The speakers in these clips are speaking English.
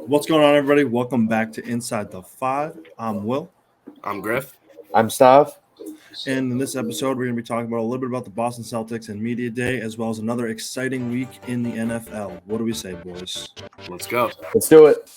What's going on, everybody? Welcome back to Inside the Five. I'm Will, I'm Griff. I'm Stav. and in this episode, we're going to be talking about a little bit about the Boston Celtics and Media Day, as well as another exciting week in the NFL. What do we say, boys? Let's go. Let's do it.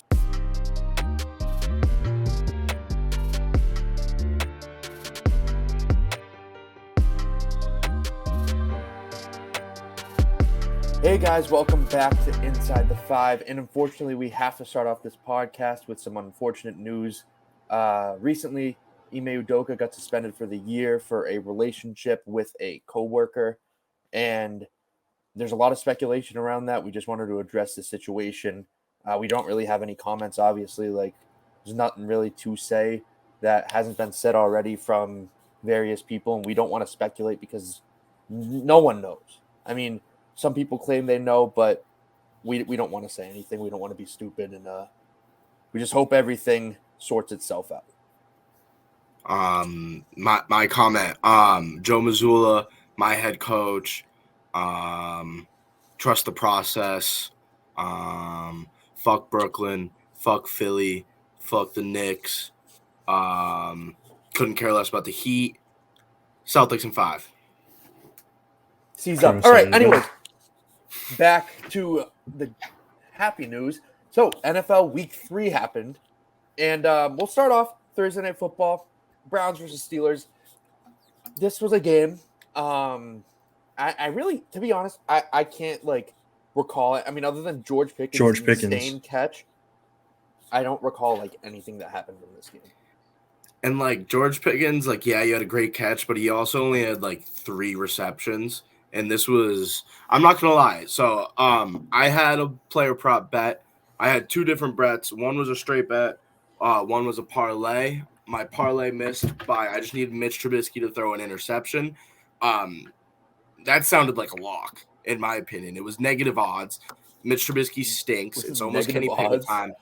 Hey guys, welcome back to Inside the Five. And unfortunately, we have to start off this podcast with some unfortunate news. Recently, Ime Udoka got suspended for the year for a relationship with a coworker, and there's a lot of speculation around that. We just wanted to address the situation. We don't really have any comments, obviously. There's nothing really to say that hasn't been said already from various people, and we don't want to speculate because no one knows. I mean, some people claim they know, but we don't want to say anything. We don't want to be stupid, and we just hope everything sorts itself out. My comment. Joe Mazzulla, my head coach. Trust the process. Fuck Brooklyn. Fuck Philly. Fuck the Knicks. Couldn't care less about the Heat. Celtics in 5. Seize up. All right. Anyways, back to the happy news. So NFL Week 3 happened, and we'll start off Thursday Night Football. Browns versus Steelers. This was a game. I really, to be honest, I can't recall it. I mean, other than George Pickens' insane catch, I don't recall anything that happened in this game. And George Pickens, he had a great catch, but he also only had 3 receptions. And this was, I'm not gonna lie. So I had a player prop bet. I had 2 different bets. One was a straight bet. One was a parlay. My parlay missed by, I just needed Mitch Trubisky to throw an interception. That sounded like a lock, in my opinion. It was negative odds. Mitch Trubisky stinks. It's almost Kenny Pickett time.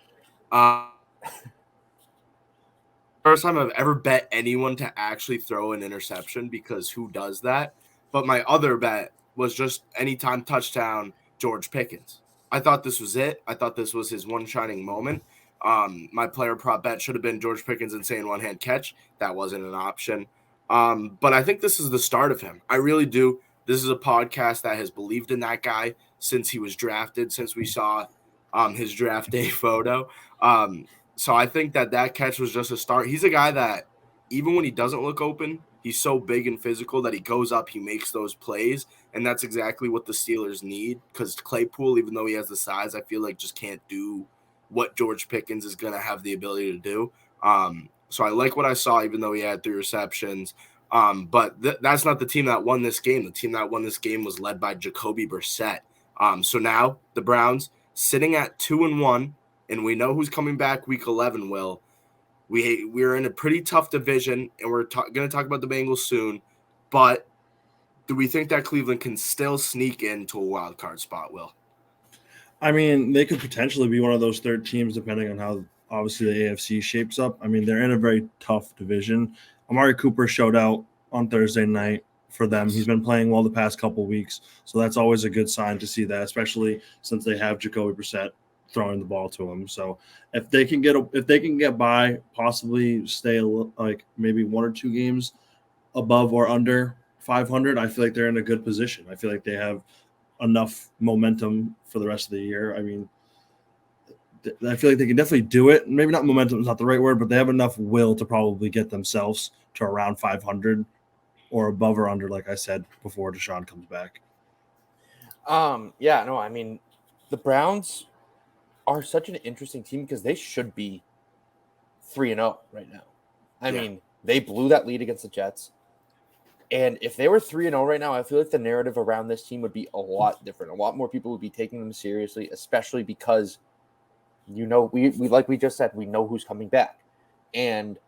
First time I've ever bet anyone to actually throw an interception, because who does that? But my other bet was just anytime touchdown, George Pickens. I thought this was it. I thought this was his one shining moment. My player prop bet should have been George Pickens' insane one-hand catch. That wasn't an option. But I think this is the start of him. I really do. This is a podcast that has believed in that guy since he was drafted, since we saw his draft day photo. So I think that catch was just a start. He's a guy that even when he doesn't look open, he's so big and physical that he goes up, he makes those plays, and that's exactly what the Steelers need, because Claypool, even though he has the size, I feel like just can't do what George Pickens is going to have the ability to do. So I like what I saw, even though he had 3 receptions. But that's not the team that won this game. The team that won this game was led by Jacoby Brissett. So now the Browns sitting at 2-1, and we know who's coming back week 11, Will. We're in a pretty tough division, and we're going to talk about the Bengals soon. But do we think that Cleveland can still sneak into a wild card spot, Will? I mean, they could potentially be one of those third teams, depending on how, obviously, the AFC shapes up. I mean, they're in a very tough division. Amari Cooper showed out on Thursday night for them. He's been playing well the past couple of weeks, so that's always a good sign to see that, especially since they have Jacoby Brissett throwing the ball to him. So if they can get by, possibly stay maybe 1 or 2 games above or under 500, I feel like they're in a good position. I feel like they have enough momentum for the rest of the year. I mean, I feel like they can definitely do it. Maybe not momentum is not the right word, but they have enough will to probably get themselves to around 500 or above or under, like I said before Deshaun comes back. I mean, the Browns are such an interesting team because they should be 3-0 right now. I mean, they blew that lead against the Jets. And if they were 3-0 right now, I feel like the narrative around this team would be a lot different. A lot more people would be taking them seriously, especially because, we like we just said, we know who's coming back. And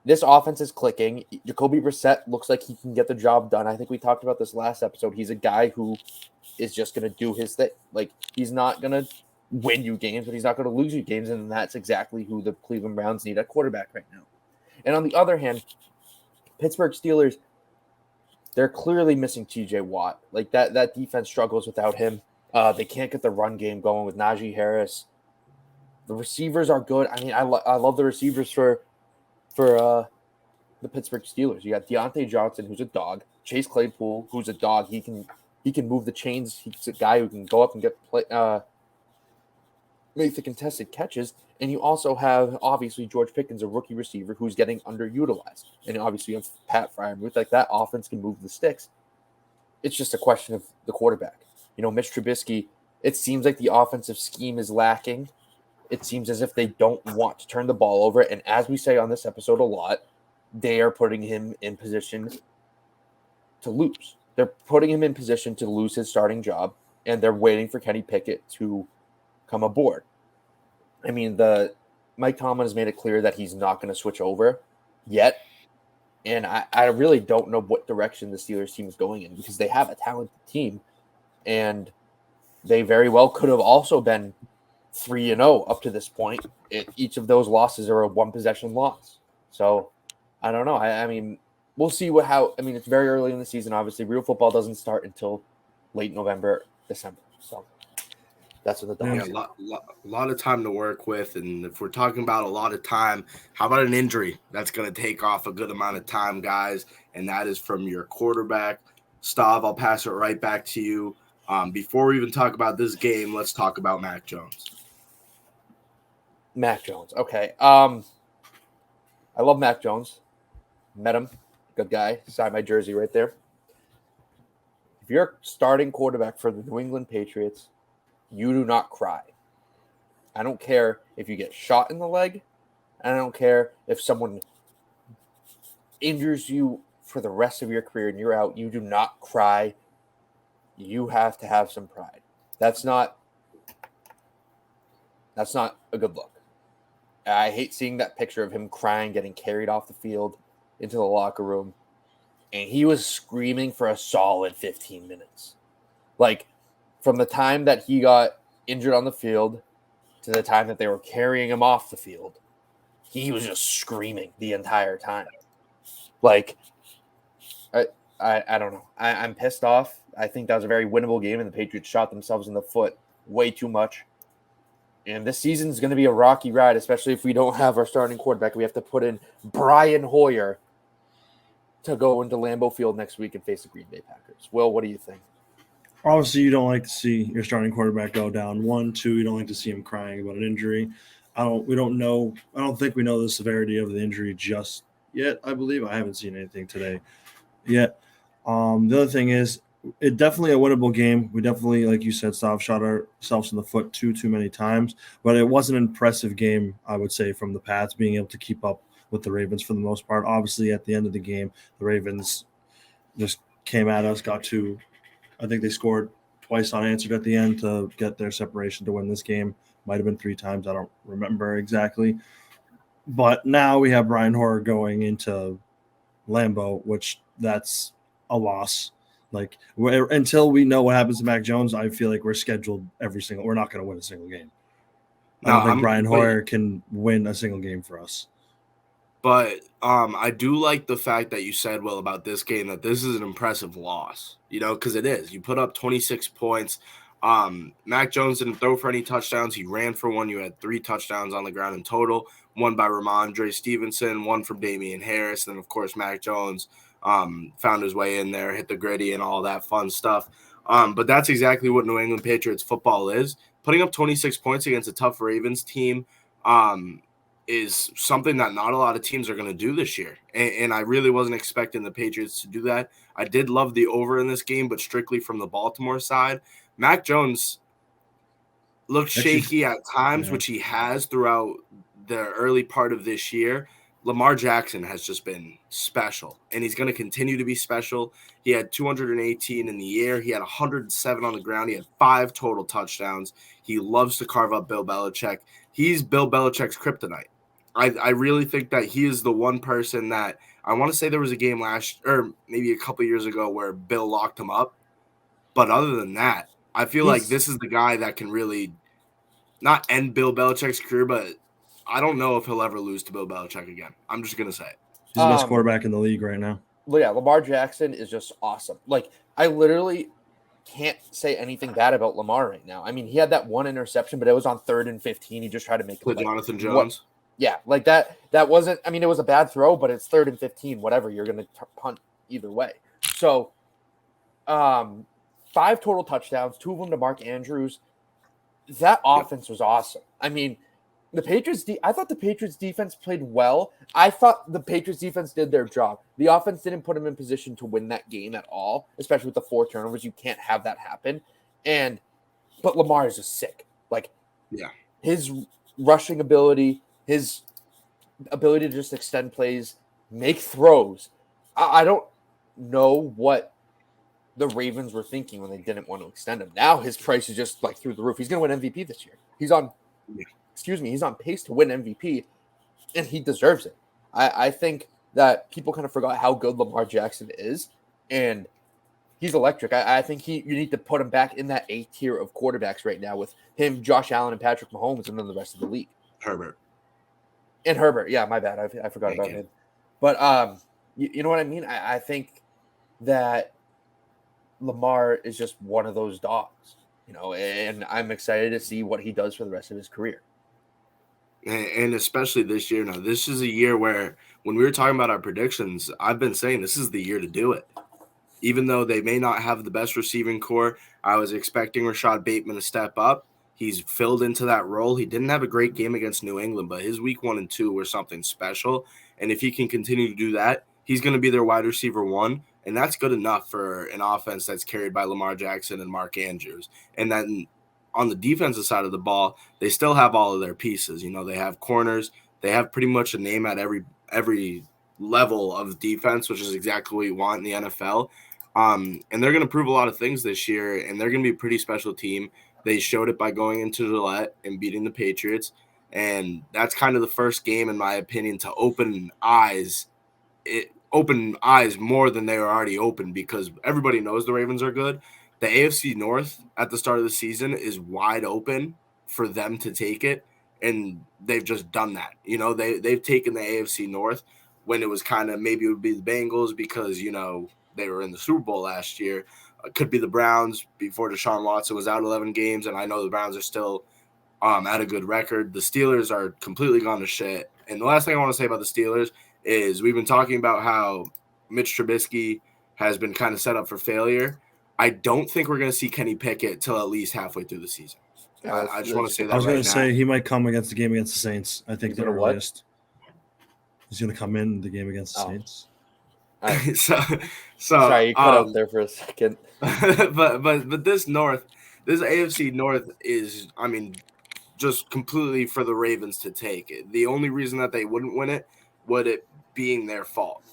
this offense is clicking. Jacoby Brissett looks like he can get the job done. I think we talked about this last episode. He's a guy who is just going to do his thing. He's not going to win you games, but he's not going to lose you games, and that's exactly who the Cleveland Browns need at quarterback right now. And on the other hand, Pittsburgh Steelers, they're clearly missing TJ Watt. That defense struggles without him. They can't get the run game going with Najee Harris. The receivers are good. I mean, I love the receivers for the Pittsburgh Steelers. You got Deontay Johnson, who's a dog. Chase Claypool, who's a dog. He can move the chains. He's a guy who can go up and make the contested catches. And you also have, obviously, George Pickens, a rookie receiver who's getting underutilized. And obviously, you have Pat Fryermuth. Like, that offense can move the sticks. It's just a question of the quarterback. Mitch Trubisky, it seems like the offensive scheme is lacking. It seems as if they don't want to turn the ball over. And as we say on this episode a lot, they are putting him in position to lose. They're putting him in position to lose his starting job, and they're waiting for Kenny Pickett to come aboard. I mean, Mike Tomlin has made it clear that he's not going to switch over yet, and I really don't know what direction the Steelers team is going in because they have a talented team, and they very well could have also been 3-0 up to this point. Each of those losses are a one-possession loss. So, I don't know. I mean, we'll see it's very early in the season, obviously. Real football doesn't start until late November, December. So, that's what the Dolphins a lot of time to work with. And if we're talking about a lot of time, how about an injury that's going to take off a good amount of time, guys? And that is from your quarterback. Stav, I'll pass it right back to you. Before we even talk about this game, let's talk about Mac Jones. Mac Jones. Okay. I love Mac Jones. Met him. Good guy. Signed my jersey right there. If you're a starting quarterback for the New England Patriots, you do not cry. I don't care if you get shot in the leg. And I don't care if someone injures you for the rest of your career and you're out. You do not cry. You have to have some pride. That's not a good look. I hate seeing that picture of him crying, getting carried off the field into the locker room. And he was screaming for a solid 15 minutes. Like, from the time that he got injured on the field to the time that they were carrying him off the field, he was just screaming the entire time. Like, I don't know. I'm pissed off. I think that was a very winnable game, and the Patriots shot themselves in the foot way too much. And this season is going to be a rocky ride, especially if we don't have our starting quarterback. We have to put in Brian Hoyer to go into Lambeau Field next week and face the Green Bay Packers. Will, what do you think? Obviously, you don't like to see your starting quarterback go down. 1, 2, you don't like to see him crying about an injury. I don't think we know the severity of the injury just yet. I believe I haven't seen anything today yet. The other thing is, it definitely a winnable game. We definitely, like you said, shot ourselves in the foot too many times. But it was an impressive game, I would say, from the Pats being able to keep up with the Ravens for the most part. Obviously, at the end of the game, the Ravens just came at us, I think they scored twice unanswered at the end to get their separation to win this game. Might have been 3 times. I don't remember exactly. But now we have Brian Hoyer going into Lambeau, which that's a loss. Like, until we know what happens to Mac Jones, I feel like we're not going to win a single game. I don't think Brian Hoyer can win a single game for us. But I do like the fact that you said, Will, about this game, that this is an impressive loss, because it is. You put up 26 points. Mac Jones didn't throw for any touchdowns. He ran for one. You had 3 touchdowns on the ground in total, one by Ramondre Stevenson, one from Damian Harris. Then, of course, Mac Jones found his way in there, hit the gritty and all that fun stuff. But that's exactly what New England Patriots football is. Putting up 26 points against a tough Ravens team is something that not a lot of teams are going to do this year. And I really wasn't expecting the Patriots to do that. I did love the over in this game, but strictly from the Baltimore side. Mac Jones looked shaky at times, which he has throughout the early part of this year. Lamar Jackson has just been special, and he's going to continue to be special. He had 218 in the air. He had 107 on the ground. He had 5 total touchdowns. He loves to carve up Bill Belichick. He's Bill Belichick's kryptonite. I really think that he is the one person that I want to say there was a game or maybe a couple years ago where Bill locked him up. But other than that, I feel like this is the guy that can really not end Bill Belichick's career, but I don't know if he'll ever lose to Bill Belichick again. I'm just going to say it. He's the best quarterback in the league right now. Yeah, Lamar Jackson is just awesome. Like, I literally can't say anything bad about Lamar right now. I mean, he had that one interception, but it was on 3rd and 15. He just tried to make a To play. Jonathan Jones. Yeah, like that wasn't. I mean, it was a bad throw, but it's 3rd and 15. Whatever, you're going to punt either way. So, 5 total touchdowns, 2 of them to Mark Andrews. That offense was awesome. I mean, the Patriots. I thought the Patriots defense played well. I thought the Patriots defense did their job. The offense didn't put them in position to win that game at all, especially with the 4 turnovers. You can't have that happen. But Lamar is just sick. Like, his rushing ability, his ability to just extend plays, make throws. I don't know what the Ravens were thinking when they didn't want to extend him. Now his price is just like through the roof. He's going to win MVP this year. He's on pace to win MVP, and he deserves it. I think that people kind of forgot how good Lamar Jackson is, and he's electric. I think you need to put him back in that A tier of quarterbacks right now with him, Josh Allen, and Patrick Mahomes, and then the rest of the league. Herbert. Yeah, my bad. I forgot about him. But you know what I mean? I think that Lamar is just one of those dogs, and I'm excited to see what he does for the rest of his career. And especially this year. Now, this is a year where when we were talking about our predictions, I've been saying this is the year to do it. Even though they may not have the best receiving core, I was expecting Rashad Bateman to step up. He's filled into that role. He didn't have a great game against New England, but his week 1 and 2 were something special. And if he can continue to do that, he's going to be their wide receiver 1. And that's good enough for an offense that's carried by Lamar Jackson and Mark Andrews. And then on the defensive side of the ball, they still have all of their pieces. They have corners. They have pretty much a name at every level of defense, which is exactly what you want in the NFL. And they're going to prove a lot of things this year, and they're going to be a pretty special team. They showed it by going into Gillette and beating the Patriots, and that's kind of the first game, in my opinion, to open eyes more than they were already open, because everybody knows the Ravens are good. The AFC North at the start of the season is wide open for them to take it, and they've just done that. They've taken the AFC North when it was kind of maybe it would be the Bengals because, they were in the Super Bowl last year. Could be the Browns before Deshaun Watson was out 11 games, and I know the Browns are still at a good record. The Steelers are completely gone to shit. And the last thing I want to say about the Steelers is we've been talking about how Mitch Trubisky has been kind of set up for failure. I don't think we're going to see Kenny Pickett till at least halfway through the season. I just want to say that. I was going to say he might come against the game against the Saints. I think the earliest. He's going to come in the game against the Saints. So sorry, you cut out there for a second. but this AFC North is, I mean, just completely for the Ravens to take it. The only reason that they wouldn't win it would it being their fault.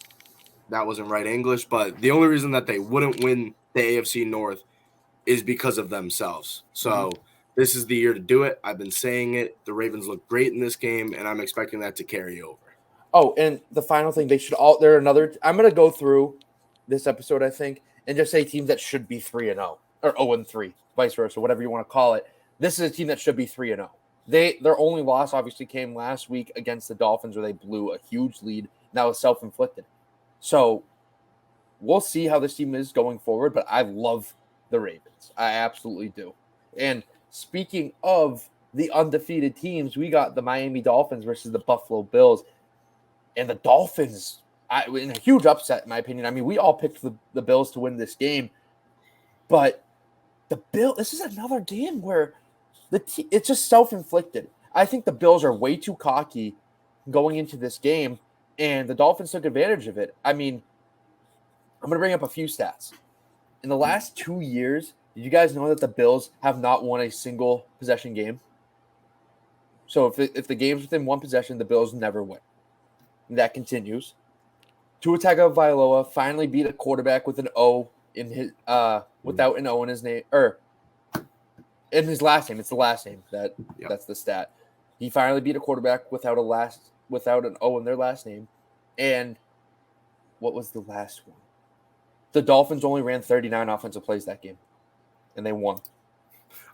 That wasn't right English, but the only reason that they wouldn't win the AFC North is because of themselves. So this is the year to do it. I've been saying it. The Ravens look great in this game, and I'm expecting that to carry over. Oh, and the final thing, I'm going to go through this episode, I think, and just say teams that should be 3-0 or 0-3, vice versa, whatever you want to call it. This is a team that should be 3-0. Their only loss obviously came last week against the Dolphins, where they blew a huge lead, and that was self-inflicted. So we'll see how this team is going forward, but I love the Ravens. I absolutely do. And speaking of the undefeated teams, we got the Miami Dolphins versus the Buffalo Bills. And the Dolphins, in a huge upset, in my opinion. I mean, we all picked the Bills to win this game. But this is another game where it's just self-inflicted. I think the Bills are way too cocky going into this game, and the Dolphins took advantage of it. I mean, I'm going to bring up a few stats. In the last 2 years, did you guys know that the Bills have not won a single possession game? So if the game's within one possession, the Bills never win. And that continues. Tua Tagovailoa finally beat a quarterback with an O in his without an O in his name, or in his last name. It's the last name that's the stat. He finally beat a quarterback without an O in their last name. And what was the last one? The Dolphins only ran 39 offensive plays that game, and they won.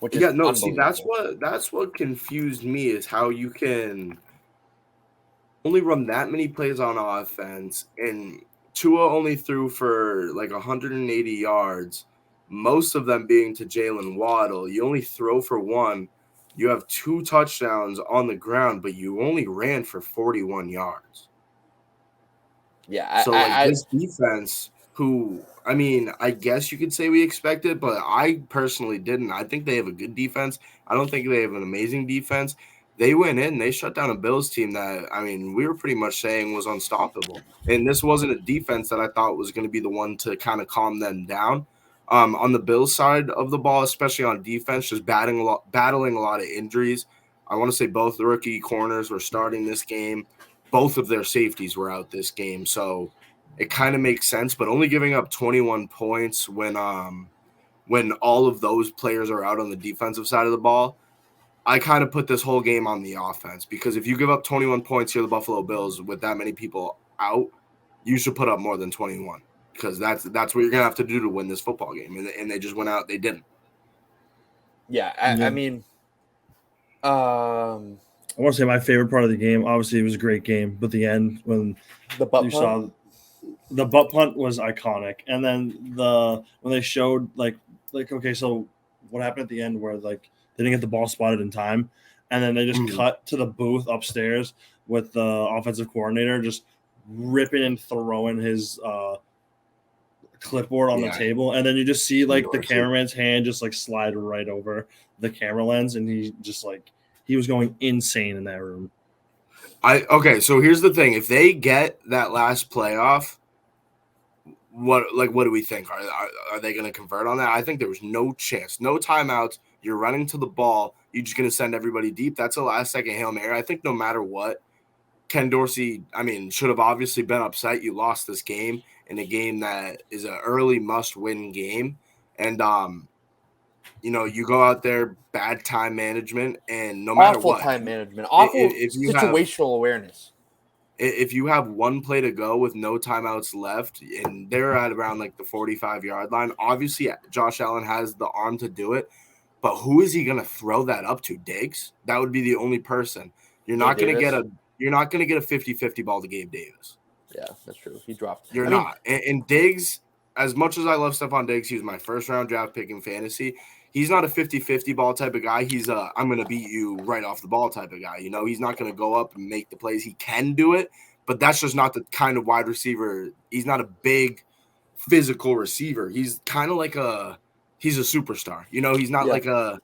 Which is unbelievable. That's what confused me is how you can only run that many plays on offense, and Tua only threw for like 180 yards, most of them being to Jalen Waddle. You only throw for one. You have 2 touchdowns on the ground, but you only ran for 41 yards. Yeah, So, this defense, who, I mean, I guess you could say we expected, but I personally didn't. I think they have a good defense. I don't think they have an amazing defense. They went in, they shut down a Bills team that, I mean, we were pretty much saying was unstoppable. And this wasn't a defense that I thought was going to be the one to kind of calm them down. On the Bills side of the ball, especially on defense, just battling a lot of injuries. I want to say both the rookie corners were starting this game. Both of their safeties were out this game, so it kind of makes sense. But only giving up 21 points when all of those players are out on the defensive side of the ball, I kind of put this whole game on the offense, because if you give up 21 points here, the Buffalo Bills, with that many people out, you should put up more than 21, because that's what you're gonna have to do to win this football game. And they just went out, they didn't. Yeah, I mean, I want to say my favorite part of the game, obviously it was a great game, but the end when the butt you punt? saw the butt punt was iconic. And then when they showed like okay, so what happened at the end where like they didn't get the ball spotted in time, and then they just cut to the booth upstairs with the offensive coordinator just ripping and throwing his clipboard on the table, and then you just see like the cameraman's hand just like slide right over the camera lens, and he just like he was going insane in that room. Okay, so here's the thing: if they get that last playoff, what do we think? Are they going to convert on that? I think there was no chance, no timeouts. You're running to the ball. You're just going to send everybody deep. That's a last-second Hail Mary. I think no matter what, Ken Dorsey, I mean, should have obviously been upset. You lost this game in a game that is an early must-win game. And, you go out there, bad time management, and no matter awful what. Time management, awful situational awareness. If you have one play to go with no timeouts left, and they're at around like the 45-yard line, obviously Josh Allen has the arm to do it, but who is he going to throw that up to? Diggs? That would be the only person. You're not going to get a 50-50 ball to Gabe Davis. Yeah, that's true. He dropped. You're not. And Diggs, as much as I love Stephon Diggs, he was my first-round draft pick in fantasy. He's not a 50-50 ball type of guy. He's a I'm going to beat you right off the ball type of guy. He's not going to go up and make the plays. He can do it, but that's just not the kind of wide receiver. He's not a big physical receiver. He's kind of like he's a superstar. He's not like a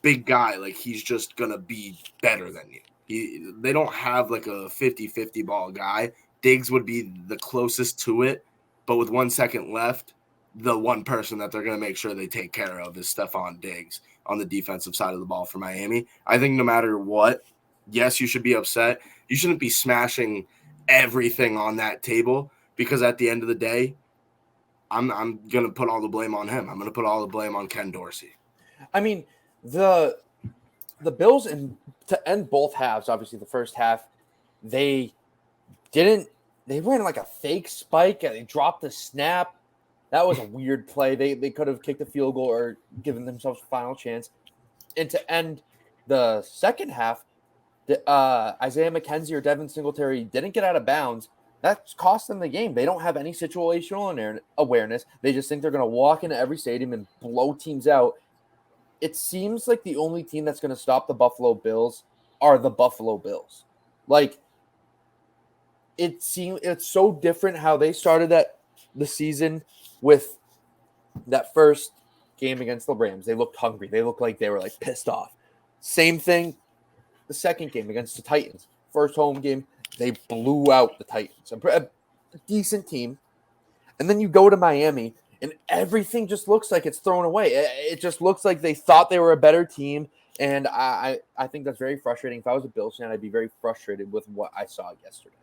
big guy. Like, he's just going to be better than you. They don't have like a 50-50 ball guy. Diggs would be the closest to it, but with 1 second left, the one person that they're going to make sure they take care of is Stephon Diggs on the defensive side of the ball for Miami. I think no matter what, yes, you should be upset. You shouldn't be smashing everything on that table, because at the end of the day, I'm going to put all the blame on him. I'm going to put all the blame on Ken Dorsey. I mean, the Bills, to end both halves, obviously the first half, they ran like a fake spike and they dropped the snap. That was a weird play. They could have kicked a field goal or given themselves a final chance. And to end the second half, Isaiah McKenzie or Devin Singletary didn't get out of bounds. That cost them the game. They don't have any situational awareness. They just think they're going to walk into every stadium and blow teams out. It seems like the only team that's going to stop the Buffalo Bills are the Buffalo Bills. Like, it's so different how they started the season with that first game against the Rams. They looked hungry. They looked like they were like pissed off. Same thing the second game against the Titans. First home game, they blew out the Titans. A decent team. And then you go to Miami, and everything just looks like it's thrown away. It just looks like they thought they were a better team, and I think that's very frustrating. If I was a Bills fan, I'd be very frustrated with what I saw yesterday.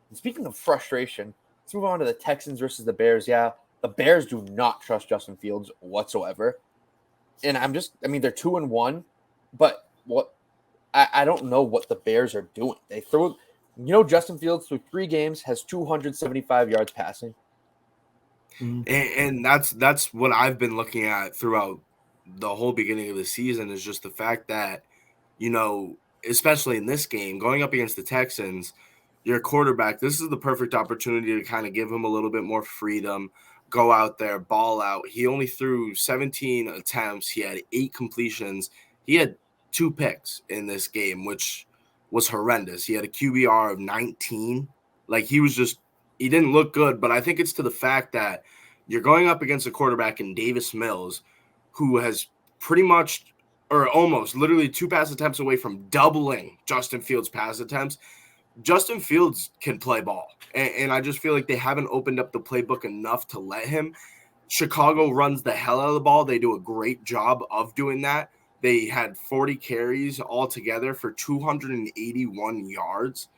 And speaking of frustration, let's move on to the Texans versus the Bears. Yeah, the Bears do not trust Justin Fields whatsoever. And they're 2-1, but I don't know what the Bears are doing. They throw, Justin Fields through 3 games has 275 yards passing. And that's what I've been looking at throughout the whole beginning of the season, is just the fact that, especially in this game, going up against the Texans, your quarterback, this is the perfect opportunity to kind of give him a little bit more freedom, go out there, ball out. He only threw 17 attempts. He had 8 completions. He had 2 picks in this game, which was horrendous. He had a QBR of 19. Like, he didn't look good, but I think it's to the fact that you're going up against a quarterback in Davis Mills who has pretty much or almost literally 2 pass attempts away from doubling Justin Fields' pass attempts. Justin Fields can play ball, and I just feel like they haven't opened up the playbook enough to let him. Chicago runs the hell out of the ball. They do a great job of doing that. They had 40 carries altogether for 281 yards.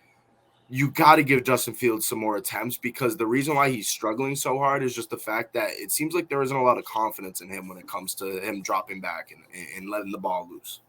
You got to give Justin Fields some more attempts because the reason why he's struggling so hard is just the fact that it seems like there isn't a lot of confidence in him when it comes to him dropping back and letting the ball loose.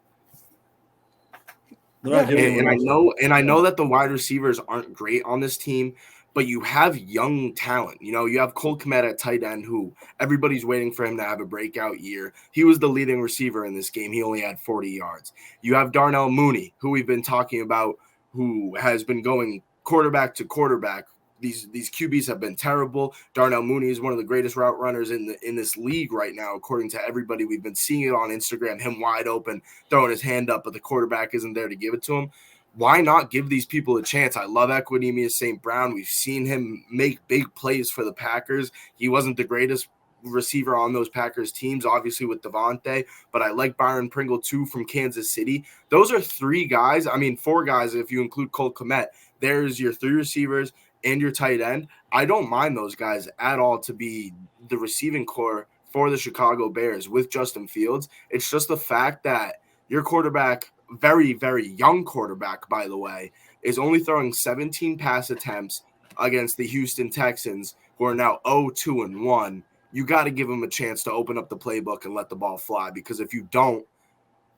And I know that the wide receivers aren't great on this team, but you have young talent. You know, you have Cole Kmet at tight end, who everybody's waiting for him to have a breakout year. He was the leading receiver in this game. He only had 40 yards. You have Darnell Mooney, who we've been talking about, who has been going quarterback to quarterback. These QBs have been terrible. Darnell Mooney is one of the greatest route runners in this league right now, according to everybody. We've been seeing it on Instagram, him wide open, throwing his hand up, but the quarterback isn't there to give it to him. Why not give these people a chance? I love Equanimeous St. Brown. We've seen him make big plays for the Packers. He wasn't the greatest receiver on those Packers teams, obviously with Devontae, but I like Byron Pringle too from Kansas City. Those are 3 guys. I mean, 4 guys if you include Cole Kmet. There's your 3 receivers and your tight end. I don't mind those guys at all to be the receiving core for the Chicago Bears with Justin Fields. It's just the fact that your quarterback, very, very young quarterback, by the way, is only throwing 17 pass attempts against the Houston Texans, who are now 0-2-1. You got to give him a chance to open up the playbook and let the ball fly, because if you don't,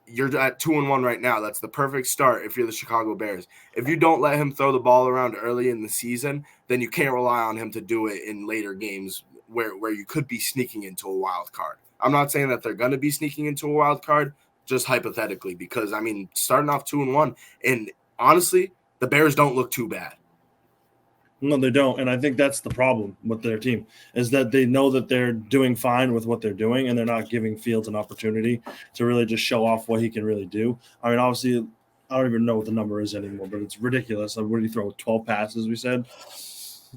you're at 2-1 right now. That's the perfect start if you're the Chicago Bears. If you don't let him throw the ball around early in the season, then you can't rely on him to do it in later games where you could be sneaking into a wild card. I'm not saying that they're going to be sneaking into a wild card, just hypothetically, because, I mean, starting off 2-1, and honestly, the Bears don't look too bad. No, they don't. And I think that's the problem with their team, is that they know that they're doing fine with what they're doing, and they're not giving Fields an opportunity to really just show off what he can really do. I mean, obviously, I don't even know what the number is anymore, but it's ridiculous. What did he throw? 12 passes, we said?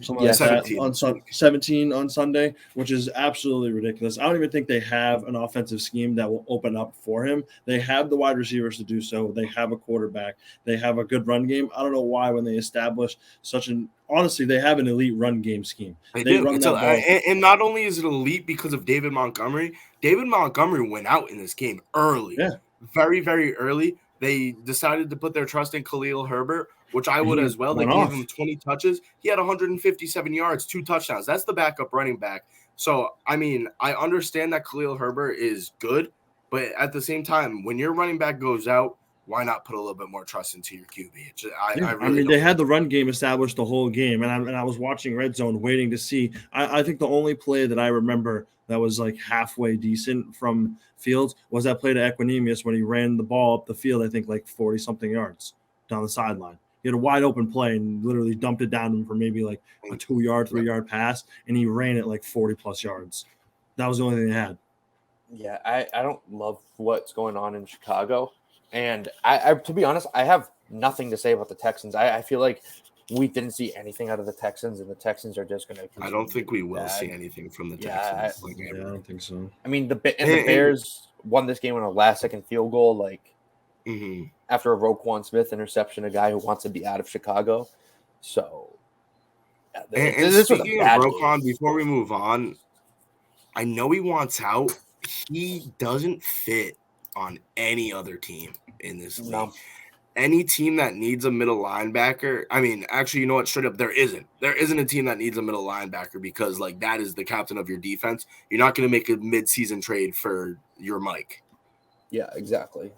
Something like 17 that. 17 on Sunday, which is absolutely ridiculous. I don't even think they have an offensive scheme that will open up for him. They have the wide receivers to do so. They have a quarterback. They have a good run game. I don't know why when they establish honestly, they have an elite run game scheme. They run that ball. And not only is it elite because of David Montgomery went out in this game early. Yeah. Very, very early. They decided to put their trust in Khalil Herbert, which I would as well. They gave him 20 touches. He had 157 yards, 2 touchdowns. That's the backup running back. So, I mean, I understand that Khalil Herbert is good, but at the same time, when your running back goes out, why not put a little bit more trust into your QB? I mean, they had the run game established the whole game, and I was watching Red Zone waiting to see. I think the only play that I remember that was like halfway decent from Fields was that play to Equanimeous when he ran the ball up the field, I think like 40-something yards down the sideline. He had a wide open play and literally dumped it down for maybe like a 2-yard, 3-yard pass, and he ran it like 40-plus yards. That was the only thing they had. Yeah, I don't love what's going on in Chicago. And I to be honest, I have nothing to say about the Texans. I feel like we didn't see anything out of the Texans, and the Texans are just going to. I don't think we will see anything from the Texans. I don't think so. I mean, the Bears won this game on a last-second field goal, after a Roquan Smith interception, a guy who wants to be out of Chicago. So, this was a bad Roquan, before we move on, I know he wants out. He doesn't fit on any other team in this league. No. Any team that needs a middle linebacker, I mean, actually, you know what? Straight up, there isn't a team that needs a middle linebacker, because that is the captain of your defense. You're not going to make a mid-season trade for your Mike. Yeah, exactly.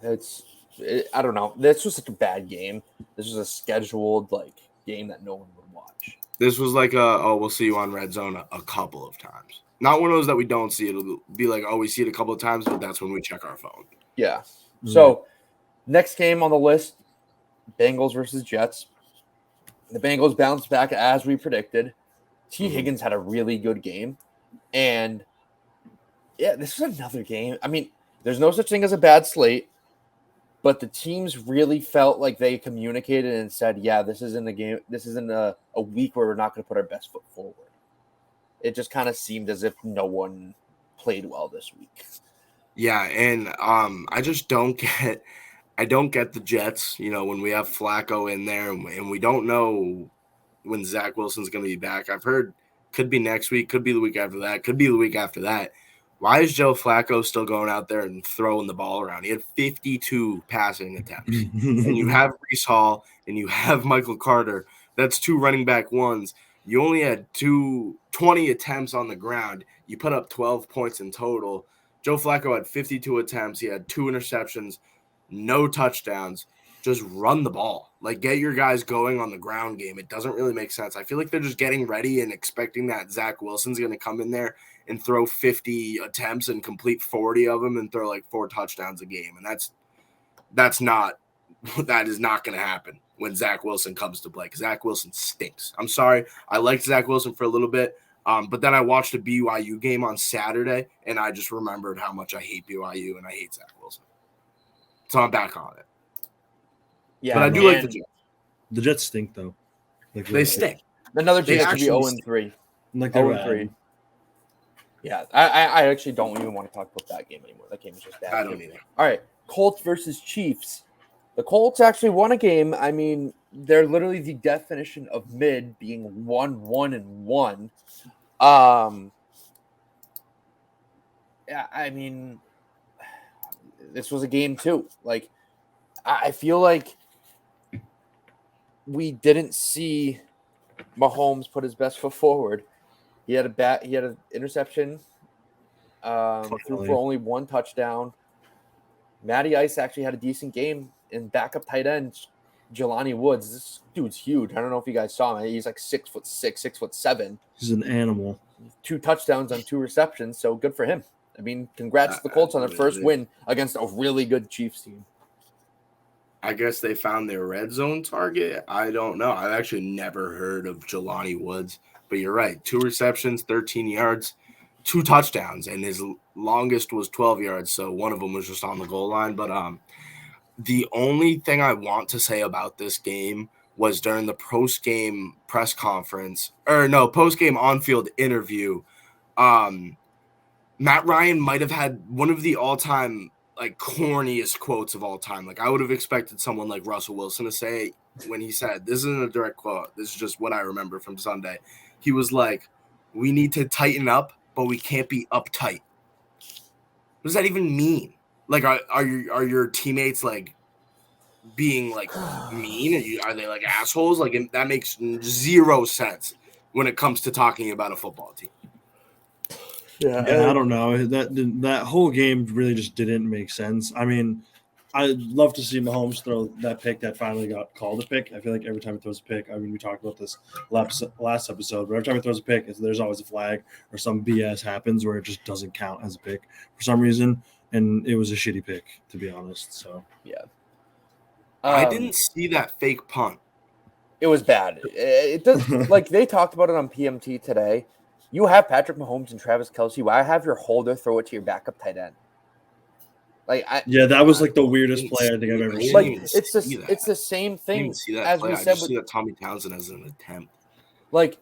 I don't know. This was such a bad game. This was a scheduled game that no one would watch. This was like we'll see you on Red Zone a couple of times. Not one of those that we don't see. It'll be like, we see it a couple of times, but that's when we check our phone. Yeah. Mm-hmm. So, next game on the list, Bengals versus Jets. The Bengals bounced back as we predicted. T. Higgins had a really good game. And yeah, this was another game. I mean, there's no such thing as a bad slate, but the teams really felt like they communicated and said, yeah, this isn't a game. This isn't a week where we're not going to put our best foot forward. It just kind of seemed as if no one played well this week. Yeah, and I just don't get the Jets, when we have Flacco in there and we don't know when Zach Wilson's going to be back. I've heard could be next week, could be the week after that, could be the week after that. Why is Joe Flacco still going out there and throwing the ball around? He had 52 passing attempts. And you have Breece Hall and you have Michael Carter. That's 2 running back ones. You only had 20 attempts on the ground. You put up 12 points in total. Joe Flacco had 52 attempts. He had 2 interceptions, no touchdowns. Just run the ball. Like, get your guys going on the ground game. It doesn't really make sense. I feel like they're just getting ready and expecting that Zach Wilson's going to come in there and throw 50 attempts and complete 40 of them and throw like 4 touchdowns a game. And that is not going to happen when Zach Wilson comes to play, because Zach Wilson stinks. I'm sorry. I liked Zach Wilson for a little bit, but then I watched a BYU game on Saturday, and I just remembered how much I hate BYU and I hate Zach Wilson. So I'm back on it. Yeah, but I do like the Jets. The Jets stink, though. Like, they stink. Another team They that could be actually 0-3. Like 0-3. Yeah, I actually don't even want to talk about that game anymore. That game is just bad. I don't either. All right, Colts versus Chiefs. The Colts actually won a game. I mean, they're literally the definition of mid, being 1-1-1. Yeah, I mean, this was a game too. Like, I feel like we didn't see Mahomes put his best foot forward. He had an interception, threw for only 1 touchdown. Matty Ice actually had a decent game, and backup tight end Jelani Woods. This dude's huge. I don't know if you guys saw him. He's like 6'6", 6'7". He's an animal. 2 touchdowns on 2 receptions, so good for him. I mean, congrats to the Colts on their first win against a really good Chiefs team. I guess they found their red zone target. I don't know. I've actually never heard of Jelani Woods, but you're right. 2 receptions, 13 yards, 2 touchdowns, and his longest was 12 yards. So one of them was just on the goal line. But the only thing I want to say about this game was during the post-game press conference, post-game on-field interview. Matt Ryan might have had one of the all-time like corniest quotes of all time. Like, I would have expected someone like Russell Wilson to say when he said, this isn't a direct quote, this is just what I remember from Sunday. He was like, we need to tighten up, but we can't be uptight. What does that even mean? Like, are your teammates like being like mean? Are they like assholes? Like, that makes 0 sense when it comes to talking about a football team. Yeah, I don't know. That whole game really just didn't make sense. I mean, I'd love to see Mahomes throw that pick that finally got called a pick. I feel like every time he throws a pick, I mean, we talked about this last episode, but every time he throws a pick, there's always a flag or some BS happens where it just doesn't count as a pick for some reason, and it was a shitty pick, to be honest. So yeah, I didn't see that fake punt. It was bad. It does like they talked about it on PMT today. You have Patrick Mahomes and Travis Kelce. Why have your holder throw it to your backup tight end? Like, that was like the weirdest play I think I've ever seen. Like, it's the same thing as we said. See that Tommy Townsend as an attempt. Like,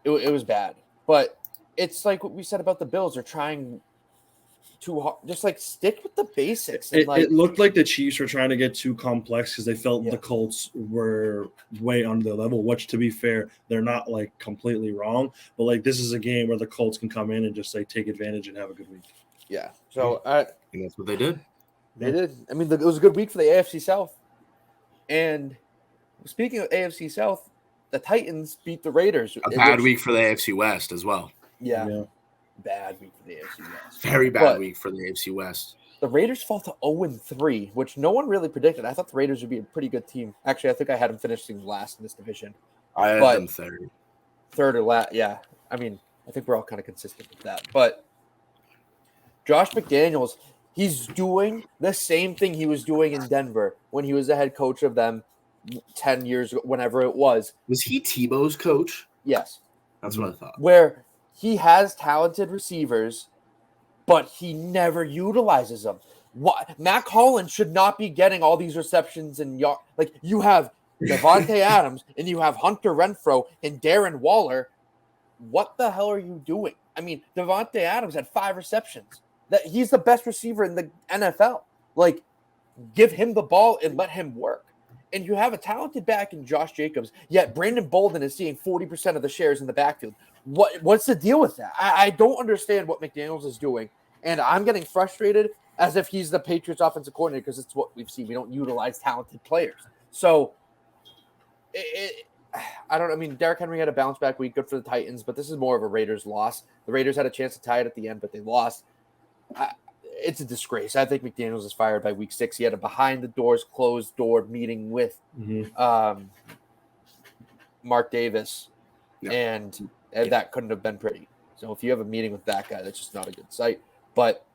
it was bad, but it's like what we said about the Bills. They're trying too hard. Just like stick with the basics. And it looked like the Chiefs were trying to get too complex because they felt the Colts were way under their level, which, to be fair, they're not like completely wrong. But like, this is a game where the Colts can come in and just like take advantage and have a good week. Yeah. So and that's what they did. They did. I mean, it was a good week for the AFC South. And speaking of AFC South, the Titans beat the Raiders. A bad week for the AFC West as well. Yeah. Bad week for the AFC West. Very bad week for the AFC West. The Raiders fall to 0-3, which no one really predicted. I thought the Raiders would be a pretty good team. Actually, I think I had them finishing last in this division. I had them third. Third or last, yeah. I mean, I think we're all kind of consistent with that. But Josh McDaniels, he's doing the same thing he was doing in Denver when he was the head coach of them 10 years ago, whenever it was. Was he Tebow's coach? Yes. That's what I thought. Where he has talented receivers, but he never utilizes them. What Mac Hollins should not be getting all these receptions and like you have Devontae Adams and you have Hunter Renfrow and Darren Waller. What the hell are you doing? I mean, Devontae Adams had 5 receptions. That he's the best receiver in the NFL. Like, give him the ball and let him work. And you have a talented back in Josh Jacobs, yet Brandon Bolden is seeing 40% of the shares in the backfield. What's the deal with that? I don't understand what McDaniels is doing, and I'm getting frustrated as if he's the Patriots offensive coordinator because it's what we've seen. We don't utilize talented players. So, I don't. I mean, Derrick Henry had a bounce back week, good for the Titans, but this is more of a Raiders loss. The Raiders had a chance to tie it at the end, but they lost. It's a disgrace. I think McDaniels is fired by week 6. He had a behind the doors, closed door meeting with Mark Davis, and that couldn't have been pretty. So if you have a meeting with that guy, that's just not a good sight. But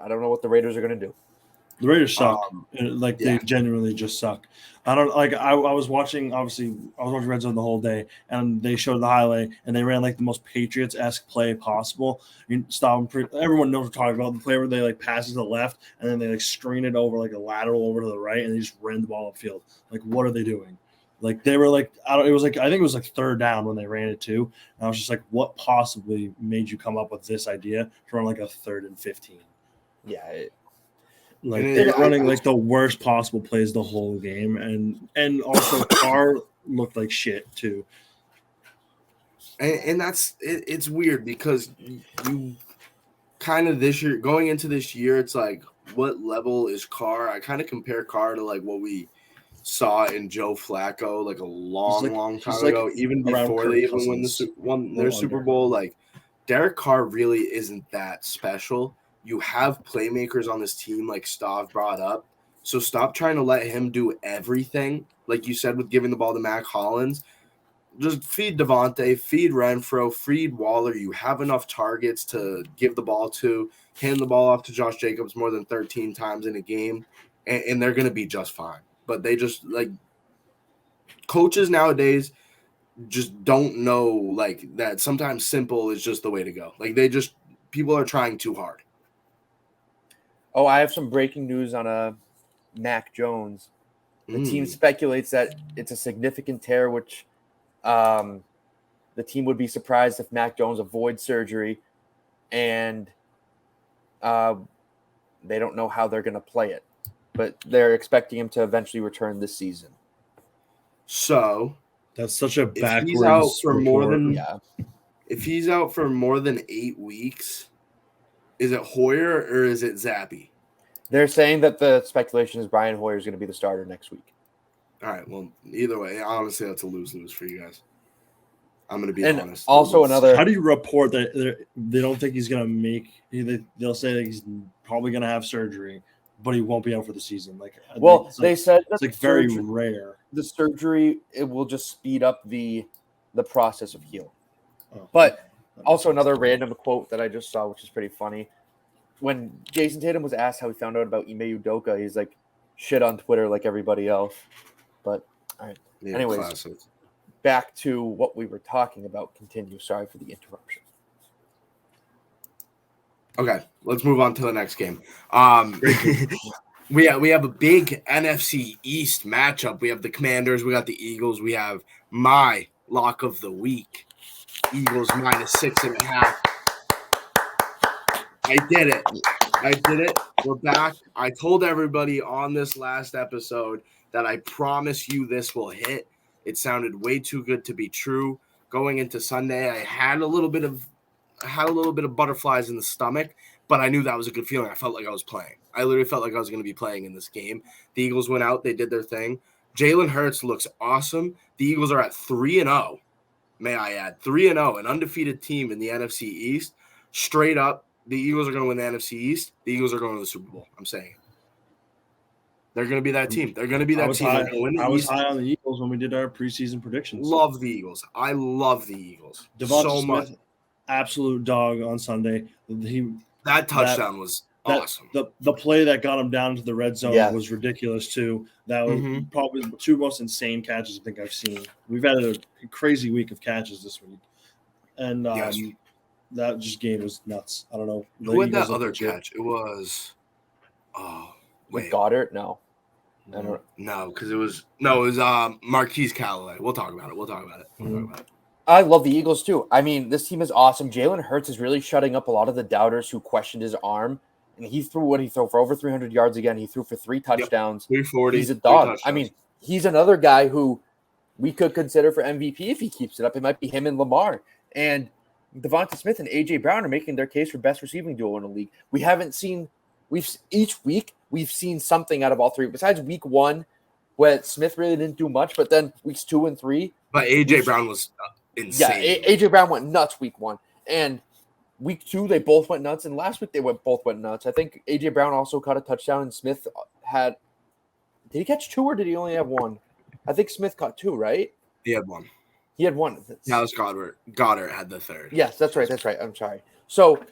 I don't know what the Raiders are going to do. The Raiders suck. They genuinely just suck. I don't like. I was watching. Obviously, I was watching Red Zone the whole day, and they showed the highlight, and they ran like the most Patriots-esque play possible. Everyone knows what we're talking about. The play where they like pass it to the left, and then they like screen it over like a lateral over to the right, and they just ran the ball upfield. Like, what are they doing? Like they were like, I think it was like 3rd down when they ran it too. And I was just like, what possibly made you come up with this idea to run like a 3rd and 15? Yeah. They're running like the worst possible plays the whole game, and also Carr looked like shit too. And that's it's weird because you kind of this year going into this year, it's like what level is Carr? I kind of compare Carr to like what we saw in Joe Flacco like a long time ago, even before they even won their Super Bowl. Like Derek Carr really isn't that special. You have playmakers on this team like Stav brought up. So stop trying to let him do everything. Like you said with giving the ball to Mac Hollins. Just feed Devontae, feed Renfrow, feed Waller. You have enough targets to give the ball to, hand the ball off to Josh Jacobs more than 13 times in a game, and they're going to be just fine. But they just, like, coaches nowadays just don't know, like, that sometimes simple is just the way to go. Like, people are trying too hard. Oh, I have some breaking news on Mac Jones. The team speculates that it's a significant tear, which the team would be surprised if Mac Jones avoids surgery, and they don't know how they're going to play it. But they're expecting him to eventually return this season. So that's such a backwards. If he's out for more than 8 weeks. Is it Hoyer or is it Zappy? They're saying that the speculation is Brian Hoyer is going to be the starter next week. All right. Well, either way, honestly, that's a lose-lose for you guys. I'm going to be honest. Also, how do you report that they don't think he's going to make? They'll say that he's probably going to have surgery, but he won't be out for the season. They said it's like very rare. The surgery it will just speed up the process of healing. But also another random quote that I just saw, which is pretty funny. When Jason Tatum was asked how he found out about Ime Udoka, he's like, shit on Twitter like everybody else. But all right. Yeah, anyways, classic. Back to what we were talking about. Continue. Sorry for the interruption. Okay, let's move on to the next game. We have a big NFC East matchup. We have the Commanders. We got the Eagles. We have my lock of the week. Eagles -6.5. I did it. We're back. I told everybody on this last episode that I promise you this will hit. It sounded way too good to be true. Going into Sunday, I had a little bit of butterflies in the stomach, but I knew that was a good feeling. I felt like I was playing. I literally felt like I was going to be playing in this game. The Eagles went out. They did their thing. Jalen Hurts looks awesome. The Eagles are at 3-0. May I add, 3-0, an undefeated team in the NFC East. Straight up, the Eagles are going to win the NFC East. The Eagles are going to the Super Bowl. I'm saying it. They're going to be that team. They're going to be that team. I was high on the Eagles when we did our preseason predictions. Love the Eagles. I love the Eagles so much. Absolute dog on Sunday. That touchdown was awesome. The play that got him down to the red zone was ridiculous too. That was probably the 2 most insane catches I think I've seen. We've had a crazy week of catches this week. And that just game was nuts. I don't know. The Who had Eagles that looked other legit. catch? It was With wait. Goddard, no. I don't. No, because it was Marquise Callaway. We'll talk about it. I love the Eagles too. I mean, this team is awesome. Jalen Hurts is really shutting up a lot of the doubters who questioned his arm. And he threw for over 300 yards again. He threw for 3 touchdowns. 340. He's a dog. I mean, he's another guy who we could consider for MVP if he keeps it up. It might be him and Lamar. And Devonta Smith and A.J. Brown are making their case for best receiving duo in the league. Each week we've seen something out of all three. Besides week 1, where Smith really didn't do much, but then weeks 2 and 3. But A.J. Brown was insane. Yeah, A.J. Brown went nuts week 1. And week 2, they both went nuts. And last week, both went nuts. I think A.J. Brown also caught a touchdown, and Smith had – did he catch 2 or did he only have 1? I think Smith caught 2, right? He had 1. He had 1. Dallas Goddard had the 3rd. Yes, that's right. I'm sorry. So,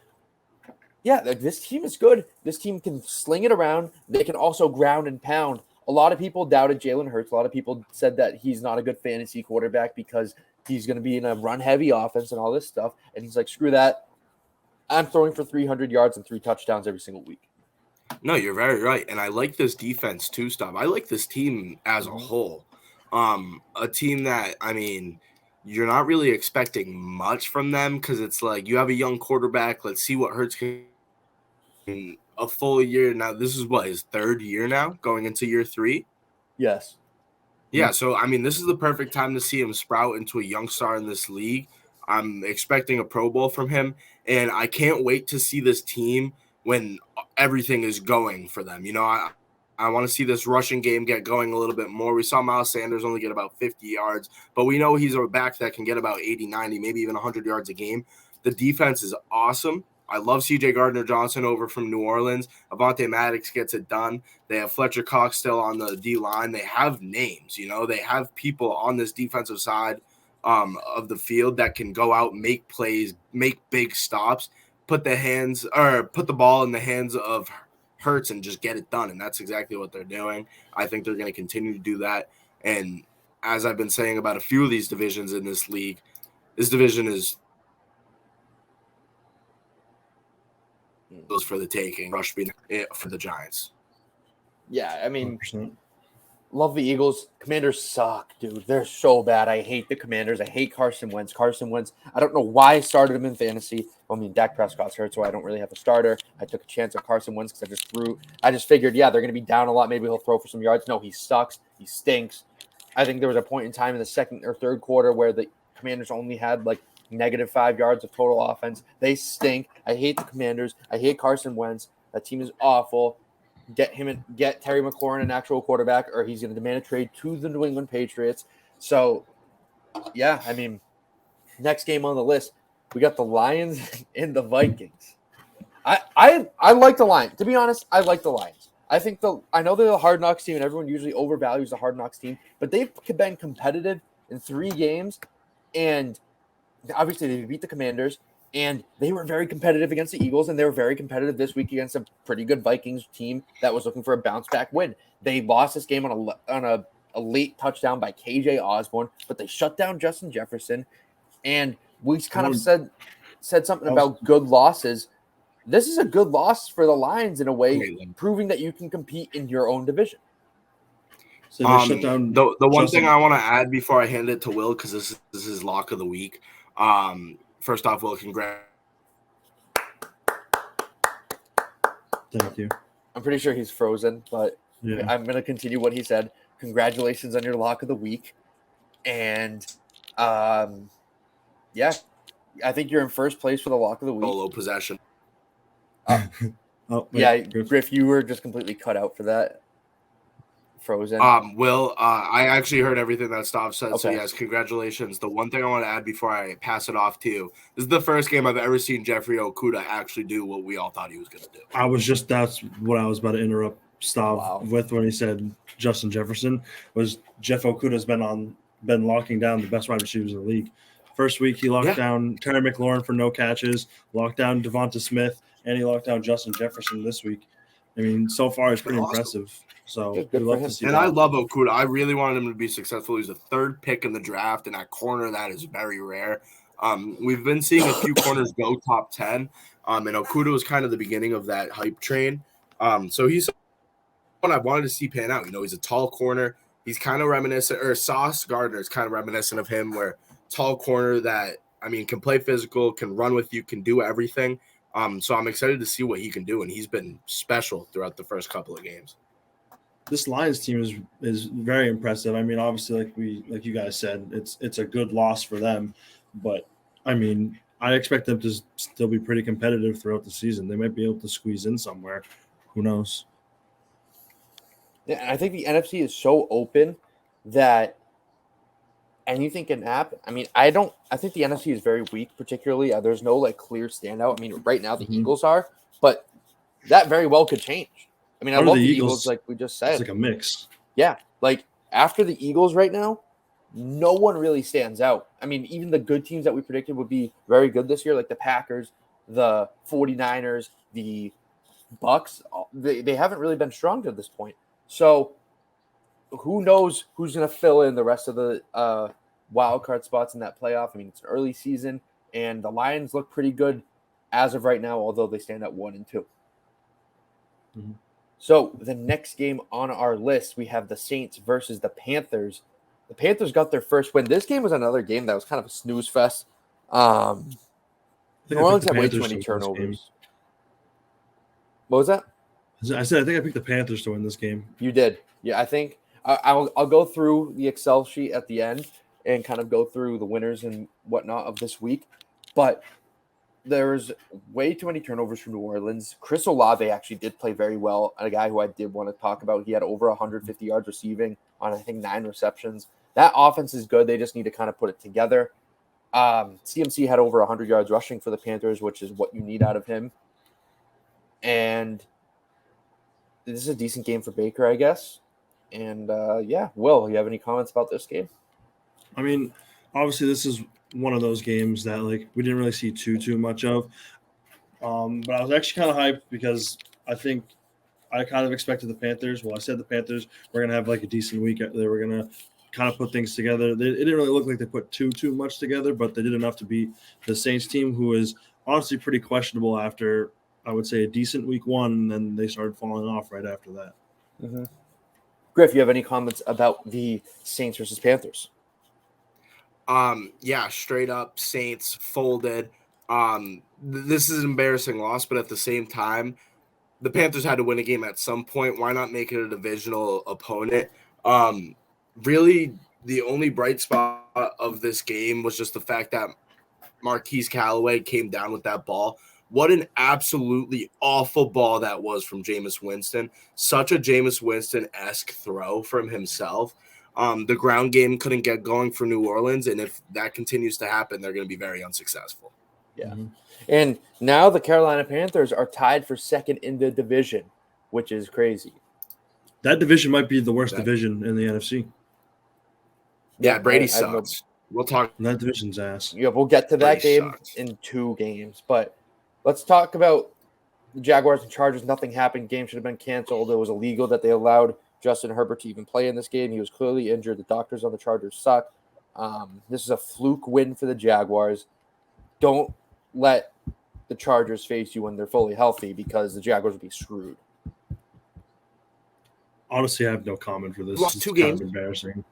yeah, this team is good. This team can sling it around. They can also ground and pound. A lot of people doubted Jalen Hurts. A lot of people said that he's not a good fantasy quarterback because he's going to be in a run-heavy offense and all this stuff. And he's like, screw that. I'm throwing for 300 yards and 3 touchdowns every single week. No, you're very right. And I like this defense too, Stubb. I like this team as a whole. A team that, I mean, you're not really expecting much from them because it's like you have a young quarterback. Let's see what Hurts can in a full year. Now, this is his 3rd year now, going into year 3? Yes. Yeah, so, I mean, this is the perfect time to see him sprout into a young star in this league. I'm expecting a Pro Bowl from him, and I can't wait to see this team when everything is going for them. You know, I want to see this rushing game get going a little bit more. We saw Miles Sanders only get about 50 yards, but we know he's a back that can get about 80, 90, maybe even 100 yards a game. The defense is awesome. I love C.J. Gardner-Johnson over from New Orleans. Avonte Maddox gets it done. They have Fletcher Cox still on the D-line. They have names, you know. They have people on this defensive side of the field that can go out, make plays, make big stops, put the ball in the hands of Hurts and just get it done. And that's exactly what they're doing. I think they're going to continue to do that. And as I've been saying about a few of these divisions in this league, this division is goes for the taking. Rush being it for the Giants. Yeah, I mean, 100%. Love the Eagles. Commanders suck, dude. They're so bad. I hate the Commanders. I hate Carson Wentz. I don't know why I started him in fantasy. I mean, Dak Prescott's hurt, so I don't really have a starter. I took a chance on Carson Wentz because I just figured, yeah, they're going to be down a lot. Maybe he'll throw for some yards. No, he sucks. He stinks. I think there was a point in time in the 2nd or 3rd quarter where the Commanders only had like -5 yards of total offense. They stink. I hate the Commanders. I hate Carson Wentz. That team is awful. Get Terry McLaurin an actual quarterback, or he's going to demand a trade to the New England Patriots. So, yeah, I mean, next game on the list, we got the Lions and the Vikings. I like the Lions. To be honest, I like the Lions. I know they're the Hard Knocks team, and everyone usually overvalues the Hard Knocks team, but they've been competitive in 3 games, and obviously they beat the Commanders. And they were very competitive against the Eagles, and they were very competitive this week against a pretty good Vikings team that was looking for a bounce-back win. They lost this game on a late touchdown by KJ Osborne, but they shut down Justin Jefferson. And we kind of said something about good losses. This is a good loss for the Lions in a way, proving that you can compete in your own division. So they shut down the one Justin. thing I want to add before I hand it to Will, because this is lock of the week. First off, Will, congrats. Thank you. I'm pretty sure he's frozen, but Yeah. I'm going to continue what he said. Congratulations on your lock of the week. And, yeah, I think you're in first place for the lock of the week. Solo possession. Griff, you were just completely cut out for that. Frozen. Will, I actually heard everything that Stav said, so Okay. yes, congratulations. The one thing I want to add before I pass it off to you, this is the first game I've ever seen Jeffrey Okudah actually do what we all thought he was going to do. That's what I was about to interrupt Stav with when he said Justin Jefferson. Was Jeff Okudah's been locking down the best wide receivers in the league. First week he locked down Terry McLaurin for no catches, locked down Devonta Smith, and he locked down Justin Jefferson this week. I mean, so far it's pretty impressive. So we love to see and that. I love Okudah. I really wanted him to be successful. He's the 3rd pick in the draft, and at corner that is very rare. We've been seeing a few corners go top 10, and Okuda was kind of the beginning of that hype train. So he's someone I wanted to see pan out. He's a tall corner. He's kind of reminiscent, or Sauce Gardner is kind of reminiscent of him, where tall corner that, can play physical, can run with you, can do everything. So I'm excited to see what he can do, and he's been special throughout the first couple of games. This Lions team is very impressive. Obviously, like you guys said, it's a good loss for them, but I expect them to still be pretty competitive throughout the season. They might be able to squeeze in somewhere. Who knows? Yeah, I think the NFC is so open that anything can happen. I think the NFC is very weak, particularly. There's no clear standout. Right now the Eagles are, but that very well could change. I love the Eagles, like we just said. It's like a mix. Yeah, after the Eagles right now, no one really stands out. Even the good teams that we predicted would be very good this year, like the Packers, the 49ers, the Bucks, they haven't really been strong to this point. So who knows who's going to fill in the rest of the wild card spots in that playoff. It's an early season, and the Lions look pretty good as of right now, although they stand at 1 and 2. Mm-hmm. So the next game on our list, we have the Saints versus the Panthers. The Panthers got their first win. This game was another game that was kind of a snooze fest. New Orleans had way too many turnovers. What was that? I said I think I picked the Panthers to win this game. You did. Yeah, I think I'll go through the Excel sheet at the end and kind of go through the winners and whatnot of this week. But there's way too many turnovers from New Orleans. Chris Olave actually did play very well. A guy who I did want to talk about. He had over 150 yards receiving on, I think, 9 receptions. That offense is good. They just need to kind of put it together. CMC had over 100 yards rushing for the Panthers, which is what you need out of him. And this is a decent game for Baker, I guess. And, Will, you have any comments about this game? Obviously, this is one of those games that we didn't really see too much of. But I was actually kind of hyped because I think I kind of expected the Panthers. Well, I said the Panthers were going to have a decent week. They were going to kind of put things together. It didn't really look like they put too much together, but they did enough to beat the Saints team, who is honestly pretty questionable after, I would say, a decent week 1, and then they started falling off right after that. Mm-hmm. Griff, you have any comments about the Saints versus Panthers? Straight up Saints folded. This is an embarrassing loss, but at the same time, the Panthers had to win a game at some point. Why not make it a divisional opponent? Really, the only bright spot of this game was just the fact that Marquise Callaway came down with that ball. What an absolutely awful ball that was from Jameis Winston. Such a Jameis Winston-esque throw from himself. The ground game couldn't get going for New Orleans, and if that continues to happen, they're going to be very unsuccessful. Yeah. Mm-hmm. And now the Carolina Panthers are tied for second in the division, which is crazy. That division might be the worst division in the NFC. Yeah, Brady sucks. We'll talk. That division's ass. Yeah, we'll get to that game in 2 games. But let's talk about the Jaguars and Chargers. Nothing happened. Game should have been canceled. It was illegal that they allowed Justin Herbert to even play in this game. He was clearly injured. The doctors on the Chargers suck. This is a fluke win for the Jaguars. Don't let the Chargers face you when they're fully healthy, because the Jaguars will be screwed. Honestly, I have no comment for this. Lost 2 games. Kind of embarrassing.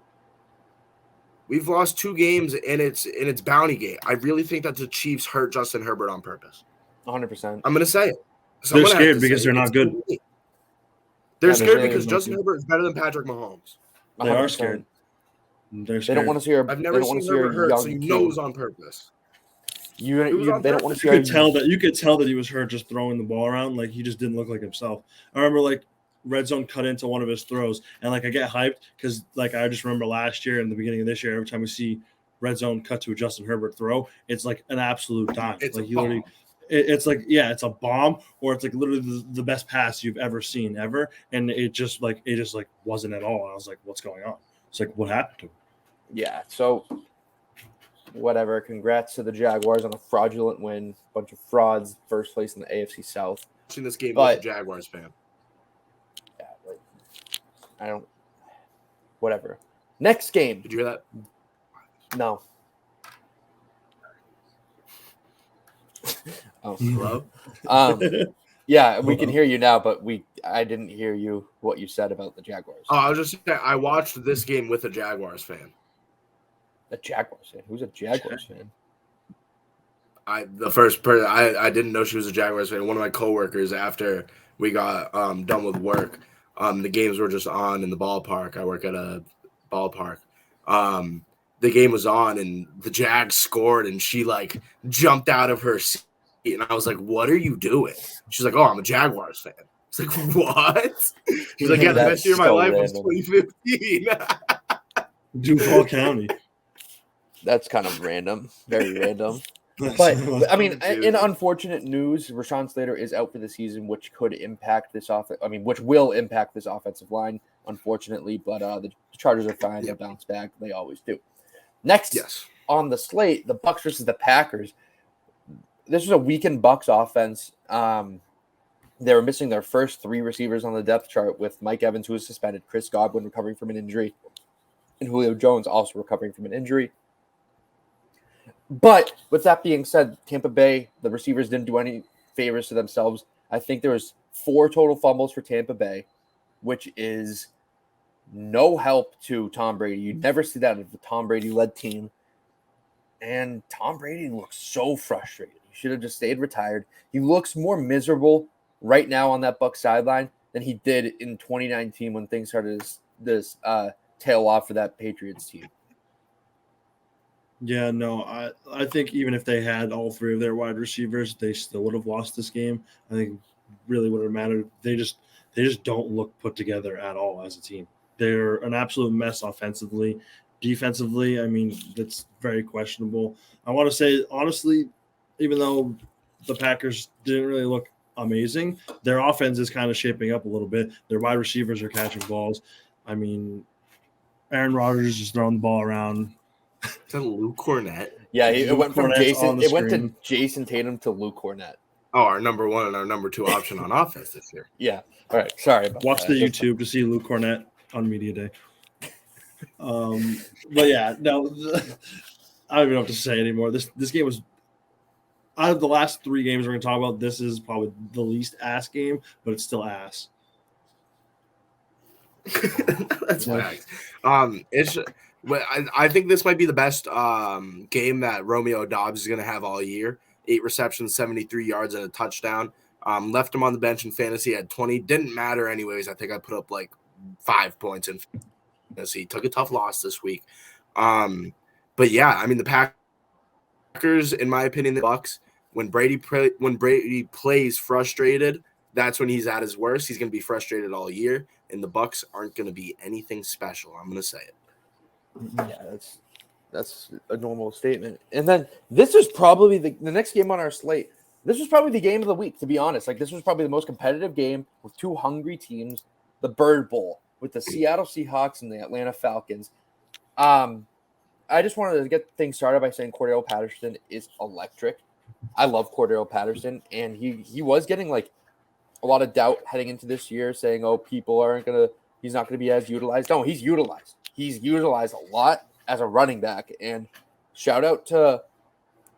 We've lost 2 games, and it's bounty gate. I really think that the Chiefs hurt Justin Herbert on purpose. 100%. I'm going to say it. They're scared because they're not good. They're scared because Justin Herbert is better than Patrick Mahomes. They are scared. They don't want to see her. I've never seen Herbert hurt, so you know it was on purpose. They don't want to see. You could tell that he was hurt just throwing the ball around. He just didn't look like himself. I remember red zone cut into one of his throws, and I get hyped because I just remember last year and the beginning of this year, every time we see red zone cut to a Justin Herbert throw, it's an absolute dime. It's literally. It's it's a bomb, or it's literally the best pass you've ever seen ever, and it just wasn't at all. I was like, what's going on? It's what happened to him? Yeah, so whatever. Congrats to the Jaguars on a fraudulent win. Bunch of frauds, first place in the AFC South. Watching this game with a Jaguars fan. Yeah, I don't. Whatever. Next game. Did you hear that? No. Hello? Yeah, we can hear you now, but I didn't hear what you said about the Jaguars. Oh, I was just saying, I watched this game with a Jaguars fan. A Jaguars fan? Who's a Jaguars fan? I didn't know she was a Jaguars fan. One of my coworkers, after we got done with work, the games were just on in the ballpark. I work at a ballpark. The game was on and the Jags scored and she like jumped out of her seat and I was like, "What are you doing?" She's like, "Oh, I'm a Jaguars fan." It's like, "What?" She's like, "Yeah, the best year of my life was 2015." Duval County. That's kind of random, very random. But I mean, in unfortunate news, Rashawn Slater is out for the season, which could impact this which will impact this offensive line, unfortunately. But the Chargers are fine; they'll bounce back. They always do. Next on the slate, the Bucs versus the Packers. This was a weakened Bucs offense. They were missing their first 3 receivers on the depth chart, with Mike Evans, who was suspended, Chris Godwin recovering from an injury, and Julio Jones also recovering from an injury. But with that being said, Tampa Bay, the receivers didn't do any favors to themselves. I think there was 4 total fumbles for Tampa Bay, which is no help to Tom Brady. You never see that with a Tom Brady-led team. And Tom Brady looks so frustrated. He should have just stayed retired. He looks more miserable right now on that Bucs sideline than he did in 2019 when things started this tail off for that Patriots team. Yeah, no, I think even if they had all 3 of their wide receivers, they still would have lost this game. I think really would have mattered. They just don't look put together at all as a team. They're an absolute mess offensively. Defensively, I mean, that's very questionable. I want to say, honestly, even though the Packers didn't really look amazing, their offense is kind of shaping up a little bit. Their wide receivers are catching balls. I mean, Aaron Rodgers is throwing the ball around. Is that Luke Cornett? Yeah, it went from Jason. It went to screen. Jason Tatum to Luke Cornett. Oh, our number 1 and our number 2 option on offense this year. Yeah. All right. Sorry about Watch that. the YouTube to see Luke Cornett on Media Day. But yeah, no, I don't even know what to say anymore. This game was, out of the last 3 games we're going to talk about, this is probably the least ass game, but it's still ass. That's facts. I think this might be the best game that Romeo Doubs is going to have all year. 8 receptions, 73 yards, and a touchdown. Left him on the bench in fantasy at 20. Didn't matter anyways. I think I put up like 5 points in fantasy. Took a tough loss this week. But yeah, I mean, the Packers, in my opinion, the Bucs, when Brady plays frustrated, that's when he's at his worst. He's going to be frustrated all year, and the Bucs aren't going to be anything special. I'm going to say it. Yeah, that's a normal statement. And then this was probably the next game on our slate. This was probably the game of the week, to be honest. Like, this was probably the most competitive game with 2 hungry teams, the Bird Bowl with the Seattle Seahawks and the Atlanta Falcons. I just wanted to get things started by saying Cordero Patterson is electric. I love Cordero Patterson, and he was getting like a lot of doubt heading into this year, saying, "Oh, he's not gonna be as utilized." No, he's utilized. He's utilized a lot as a running back. And shout out to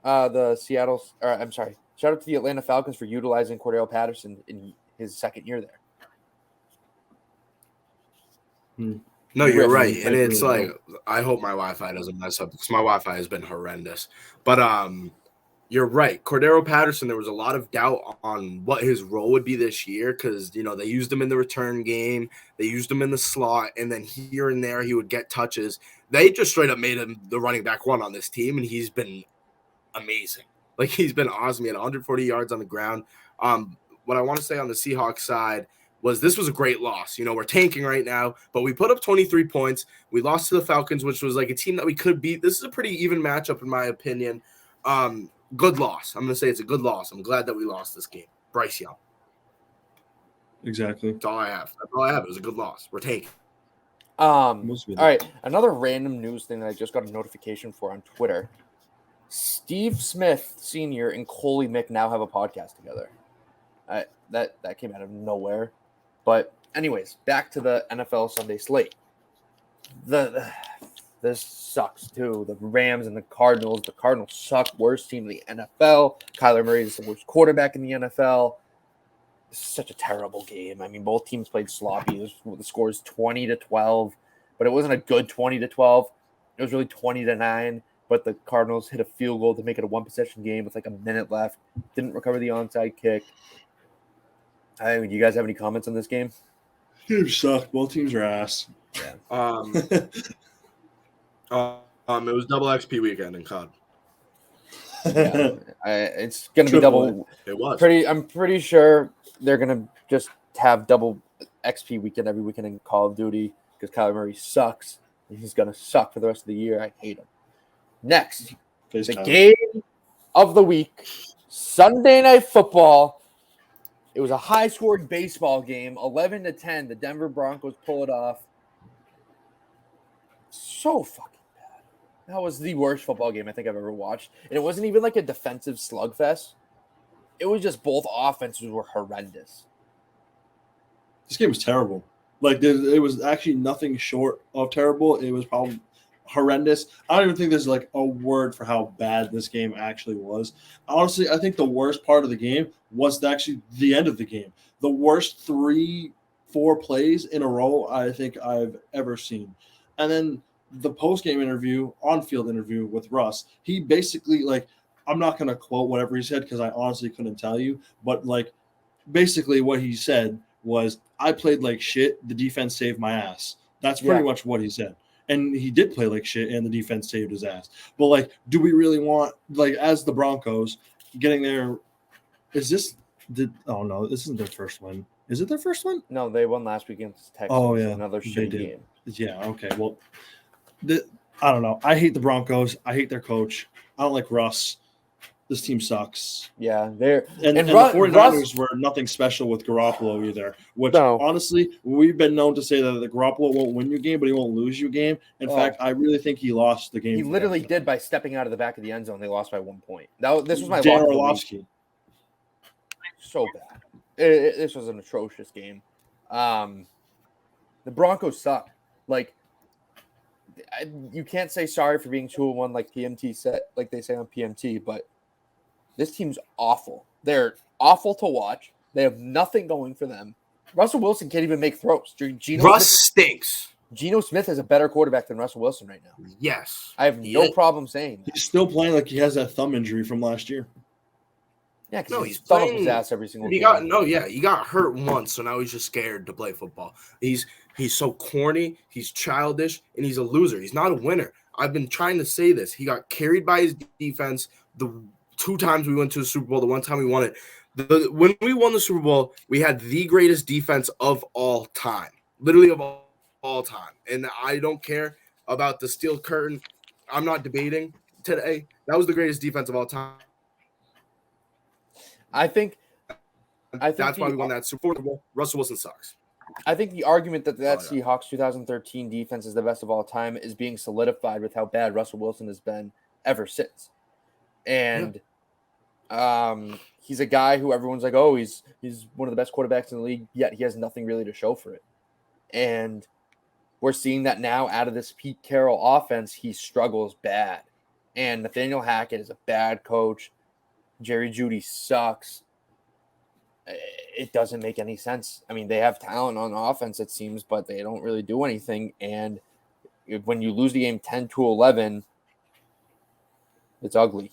shout out to the Atlanta Falcons for utilizing Cordero Patterson in his second year there. No, you're right. And it's like, I hope my Wi-Fi doesn't mess up because my Wi-Fi has been horrendous. But you're right. Cordero Patterson, there was a lot of doubt on what his role would be this year because, you know, they used him in the return game. They used him in the slot. And then here and there, he would get touches. They just straight up made him the running back 1 on this team, and he's been amazing. Like, he's been awesome. He had 140 yards on the ground. What I want to say on the Seahawks side was this was a great loss. You know, we're tanking right now, but we put up 23 points. We lost to the Falcons, which was like a team that we could beat. This is a pretty even matchup, in my opinion. Good loss. I'm going to say it's a good loss. I'm glad that we lost this game. Bryce Young. Exactly. That's all I have. It was a good loss. We're taking. All right. Another random news thing that I just got a notification for on Twitter. Steve Smith Sr. and Coley Mick now have a podcast together. That came out of nowhere. But anyways, back to the NFL Sunday slate. This sucks too. The Rams and the Cardinals. The Cardinals suck. Worst team in the NFL. Kyler Murray is the worst quarterback in the NFL. This is such a terrible game. I mean, both teams played sloppy. The score is 20-12, but it wasn't a good 20-12. It was really 20-9. But the Cardinals hit a field goal to make it a one-possession game with like a minute left. Didn't recover the onside kick. Do you guys have any comments on this game? It sucked. Both teams are ass. Yeah. It was double XP weekend in COD. Yeah. It's going to be double. It was. I'm pretty sure they're going to just have double XP weekend every weekend in Call of Duty because Kyler Murray sucks. And he's going to suck for the rest of the year. I hate him. Next, the game of the week, Sunday Night Football. It was a high-scoring baseball game, 11-10. The Denver Broncos pull it off. So fucking bad. That was the worst football game I think I've ever watched. And it wasn't even like a defensive slugfest. It was just both offenses were horrendous. This game was terrible. Like, it was actually nothing short of terrible. It was probably horrendous. I don't even think there's like a word for how bad this game actually was. Honestly, I think the worst part of the game was actually the end of the game. The worst 3-4 plays in a row I think I've ever seen. And then the post-game interview, on-field interview with Russ, he basically, like, I'm not going to quote whatever he said because I honestly couldn't tell you, but like basically what he said was, I played like shit, the defense saved my ass. That's pretty much what he said. And he did play like shit, and the defense saved his ass. But, like, do we really want, like, as the Broncos getting there, oh, no, this isn't their first win. Is it their first win? No, they won last week against Texas. Oh, yeah. Another shitty game. Yeah, okay. Well, I don't know. I hate the Broncos. I hate their coach. I don't like Russ. This team sucks. Yeah, and the 49ers were nothing special with Garoppolo either, which honestly, we've been known to say that the Garoppolo won't win you a game, but he won't lose you a game. In fact, I really think he lost the game. He literally did by stepping out of the back of the end zone. They lost by 1 point. This was my Dan Orlovsky. So bad. This was an atrocious game. The Broncos suck. Like, you can't say sorry for being 2-1 like PMT said, like they say on PMT, but this team's awful. They're awful to watch. They have nothing going for them. Russell Wilson can't even make throws. Stinks. Geno Smith is a better quarterback than Russell Wilson right now. Yes. I have no problem saying that. He's still playing like he has that thumb injury from last year. Yeah, because he's thumbing up his ass every single game. He got hurt once, so now he's just scared to play football. He's so corny, he's childish, and he's a loser. He's not a winner. I've been trying to say this. He got carried by his defense the 2 times we went to the Super Bowl, the 1 time we won it. When we won the Super Bowl, we had the greatest defense of all time. Literally of all time. And I don't care about the steel curtain. I'm not debating today. That was the greatest defense of all time. I think that's why we won that Super Bowl. Russell Wilson sucks. I think the argument that Seahawks 2013 defense is the best of all time is being solidified with how bad Russell Wilson has been ever since. And he's a guy who everyone's like, oh, he's one of the best quarterbacks in the league, yet he has nothing really to show for it. And we're seeing that now out of this Pete Carroll offense, he struggles bad. And Nathaniel Hackett is a bad coach. Jerry Jeudy sucks. It doesn't make any sense. I mean, they have talent on offense, it seems, but they don't really do anything. And when you lose the game 10-11, it's ugly.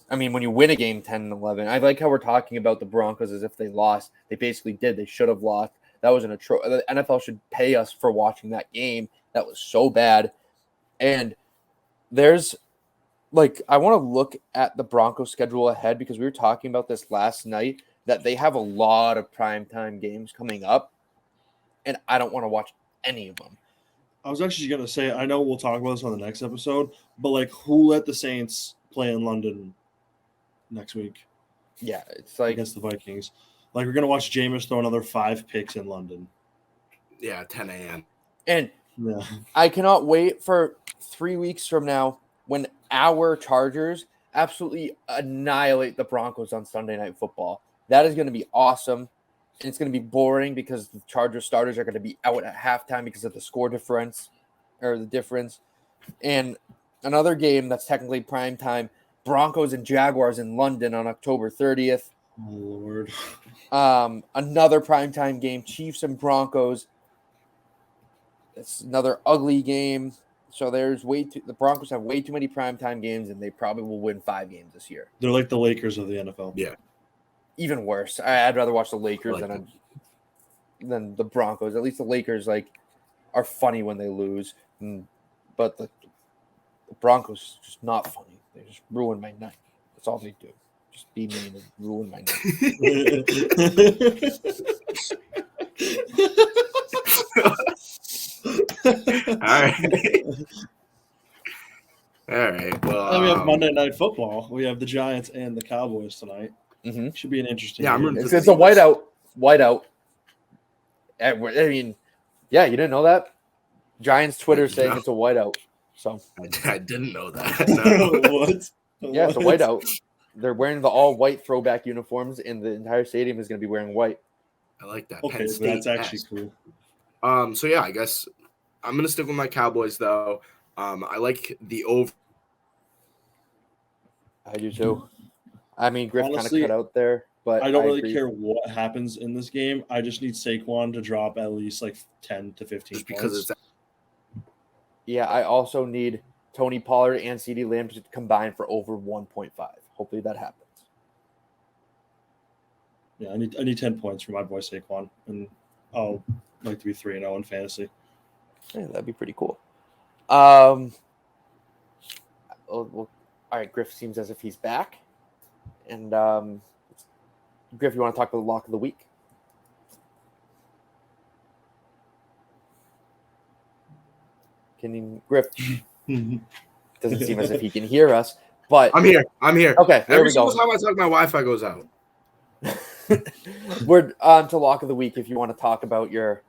When you win a game 10-11, I like how we're talking about the Broncos as if they lost. They basically did. They should have lost. That was the NFL should pay us for watching that game. That was so bad. And I want to look at the Broncos schedule ahead because we were talking about this last night, that they have a lot of primetime games coming up, and I don't want to watch any of them. I was actually going to say, I know we'll talk about this on the next episode, but who let the Saints play in London next week? Yeah, it's like against the Vikings. We're going to watch Jameis throw another 5 picks in London. Yeah, 10 a.m. And I cannot wait for 3 weeks from now when our Chargers absolutely annihilate the Broncos on Sunday Night Football. That is going to be awesome. And it's going to be boring because the Chargers starters are going to be out at halftime because of the score difference or the difference. And another game that's technically prime time, Broncos and Jaguars in London on October 30th. Oh, Lord. Another primetime game, Chiefs and Broncos. It's another ugly game. So the Broncos have way too many primetime games, and they probably will win 5 games this year. They're like the Lakers of the NFL. Yeah. Even worse. I'd rather watch the Lakers I like than the Broncos. At least the Lakers are funny when they lose, but the Broncos just not funny. They just ruin my night. That's all they do. Just be mean and ruin my night. All right. All right. Well, then we have Monday Night Football. We have the Giants and the Cowboys tonight. Mm-hmm. Should be an interesting Yeah, game. It's a whiteout. I mean, yeah, you didn't know that? Giants Twitter saying it's a whiteout. So I didn't know that. No. What? Yeah, it's a whiteout. They're wearing the all-white throwback uniforms, and the entire stadium is going to be wearing white. I like that. Okay, Penn so State that's actually cool. So yeah, I guess I'm gonna stick with my Cowboys though. I like the over. I do too. I mean, Griff kind of Honestly, cut out there, but I don't really agree. care what happens in this game. I just need Saquon to drop at least like 10 to 15 Just because points. it's Yeah, I also need Tony Pollard and CeeDee Lamb to combine for over 1.5. Hopefully that happens. Yeah, I need 10 points for my boy Saquon, and I'll like to be 3-0 in fantasy. Yeah, that'd be pretty cool. Well, all right, Griff seems as if he's back. And Griff, you want to talk about the lock of the week? Griff doesn't seem as if he can hear us, but I'm here. Okay, there Every we go. single time I talk, my Wi-Fi goes out. We're on to lock of the week if you want to talk about your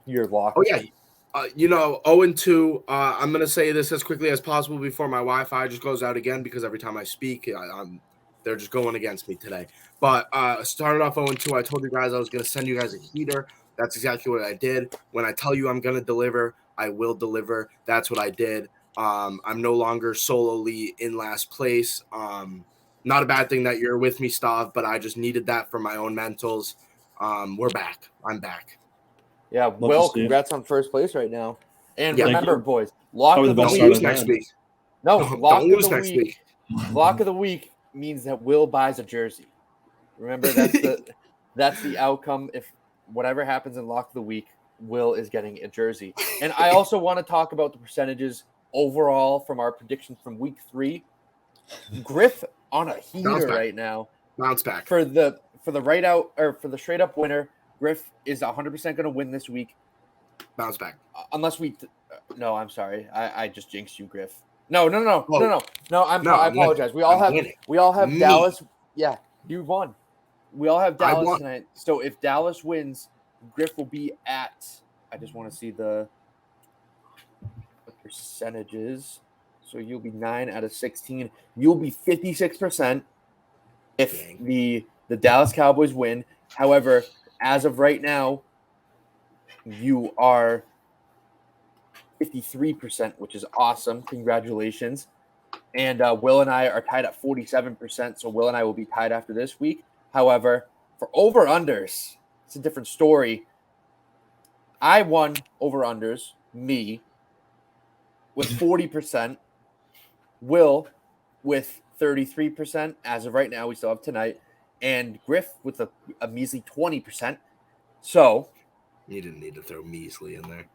lock. Oh yeah. 0-2. I'm gonna say this as quickly as possible before my Wi-Fi just goes out again because every time I speak, they're just going against me today. But started off 0-2. I told you guys I was gonna send you guys a heater. That's exactly what I did. When I tell you I'm gonna deliver, I will deliver. That's what I did. I'm no longer solely in last place. Not a bad thing that you're with me, Stav, but I just needed that for my own mentals. We're back. I'm back. Yeah, Will, congrats on first place right now. And remember, boys, lock of the Don't week. lose next week. No, lock don't of lose the next week. week. Lock of the week means that Will buys a jersey. Remember, that's the outcome. If whatever happens in lock of the week, Will is getting a jersey. And I also want to talk about the percentages overall from our predictions from week 3. Griff on a heater right now. Bounce back. For the right out or for the straight up winner, Griff is 100% going to win this week. Bounce back. Unless we no, I'm sorry. I just jinxed you, Griff. No. I apologize. We all have Dallas. Yeah, you won. We all have Dallas tonight. So if Dallas wins, Griff will be at, I just want to see the percentages. So you'll be 9 out of 16. You'll be 56% if the Dallas Cowboys win. However, as of right now, you are 53%, which is awesome. Congratulations. And Will and I are tied at 47%. So Will and I will be tied after this week. However, for over-unders, it's a different story. I won over-unders, me, with 40%. Will with 33%. As of right now, we still have tonight. And Griff with a measly 20%. So you didn't need to throw measly in there.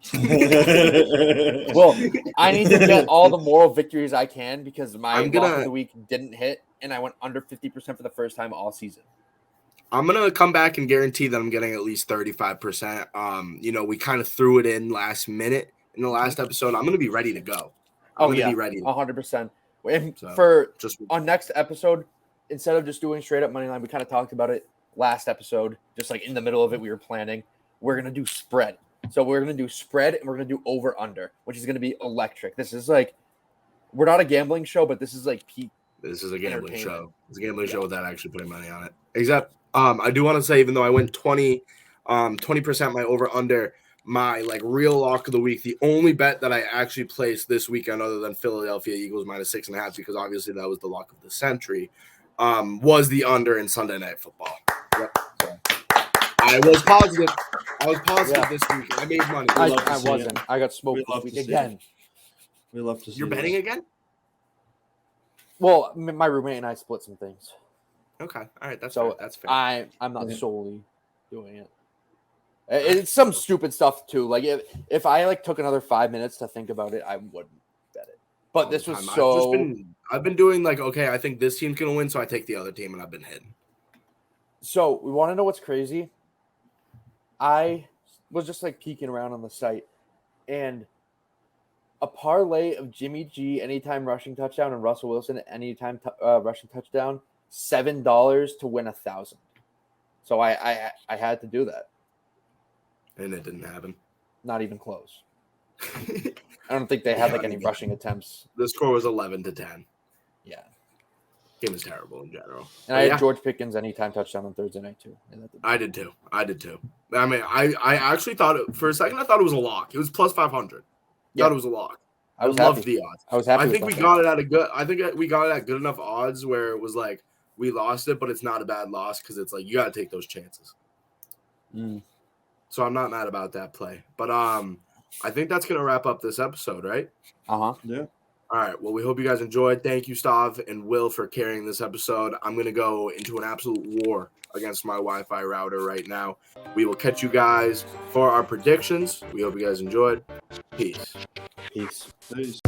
Well, I need to get all the moral victories I can because my lock of the week didn't hit, and I went under 50% for the first time all season. I'm going to come back and guarantee that I'm getting at least 35%. We kind of threw it in last minute in the last episode. I'm going to be ready to go. I'm going to be ready. 100%. And on next episode, instead of just doing straight up money line, we kind of talked about it last episode, just like in the middle of it, we were planning. We're going to do spread. So we're going to do spread and we're going to do over under, which is going to be electric. This is like, we're not a gambling show, but this is like peak. This is a gambling show. It's a gambling show without actually putting money on it. Except I do want to say, even though I went 20% my over under, my like real lock of the week, the only bet that I actually placed this weekend other than Philadelphia Eagles -6.5, because obviously that was the lock of the century, was the under in Sunday Night Football. Yep. So I was positive. This week. I made money. I love to see wasn't. it. I got smoked We this love week to see again. We love to see You're betting this. again? Well, my roommate and I split some things, Okay. All right. That's so fair. That's fair. I'm not Yeah. solely doing it. It's some stupid stuff too. Like if I like took another 5 minutes to think about it, I wouldn't bet it. But this was so. I've been doing like, okay, I think this team's gonna win, so I take the other team, and I've been hitting. So we want to know what's crazy. I was just like peeking around on the site, and a parlay of Jimmy G anytime rushing touchdown and Russell Wilson anytime rushing touchdown, $7 to win 1,000. So I had to do that. And it didn't happen. Not even close. I don't think they had like any rushing attempts. The score was 11-10. Yeah. Game was terrible in general. And I had George Pickens anytime touchdown on Thursday night too. I did too. I mean, I actually thought for a second I thought it was a lock. It was plus 500. Yeah. Thought it was a lock. I was loved happy. the odds. I was happy. I think we got it at a good. I think we got it at good enough odds where it was like we lost it, but it's not a bad loss because it's like you got to take those chances. So I'm not mad about that play. But I think that's gonna wrap up this episode, right? Yeah. All right. Well, we hope you guys enjoyed. Thank you, Stav and Will, for carrying this episode. I'm going to go into an absolute war against my Wi-Fi router right now. We will catch you guys for our predictions. We hope you guys enjoyed. Peace. Peace. Peace.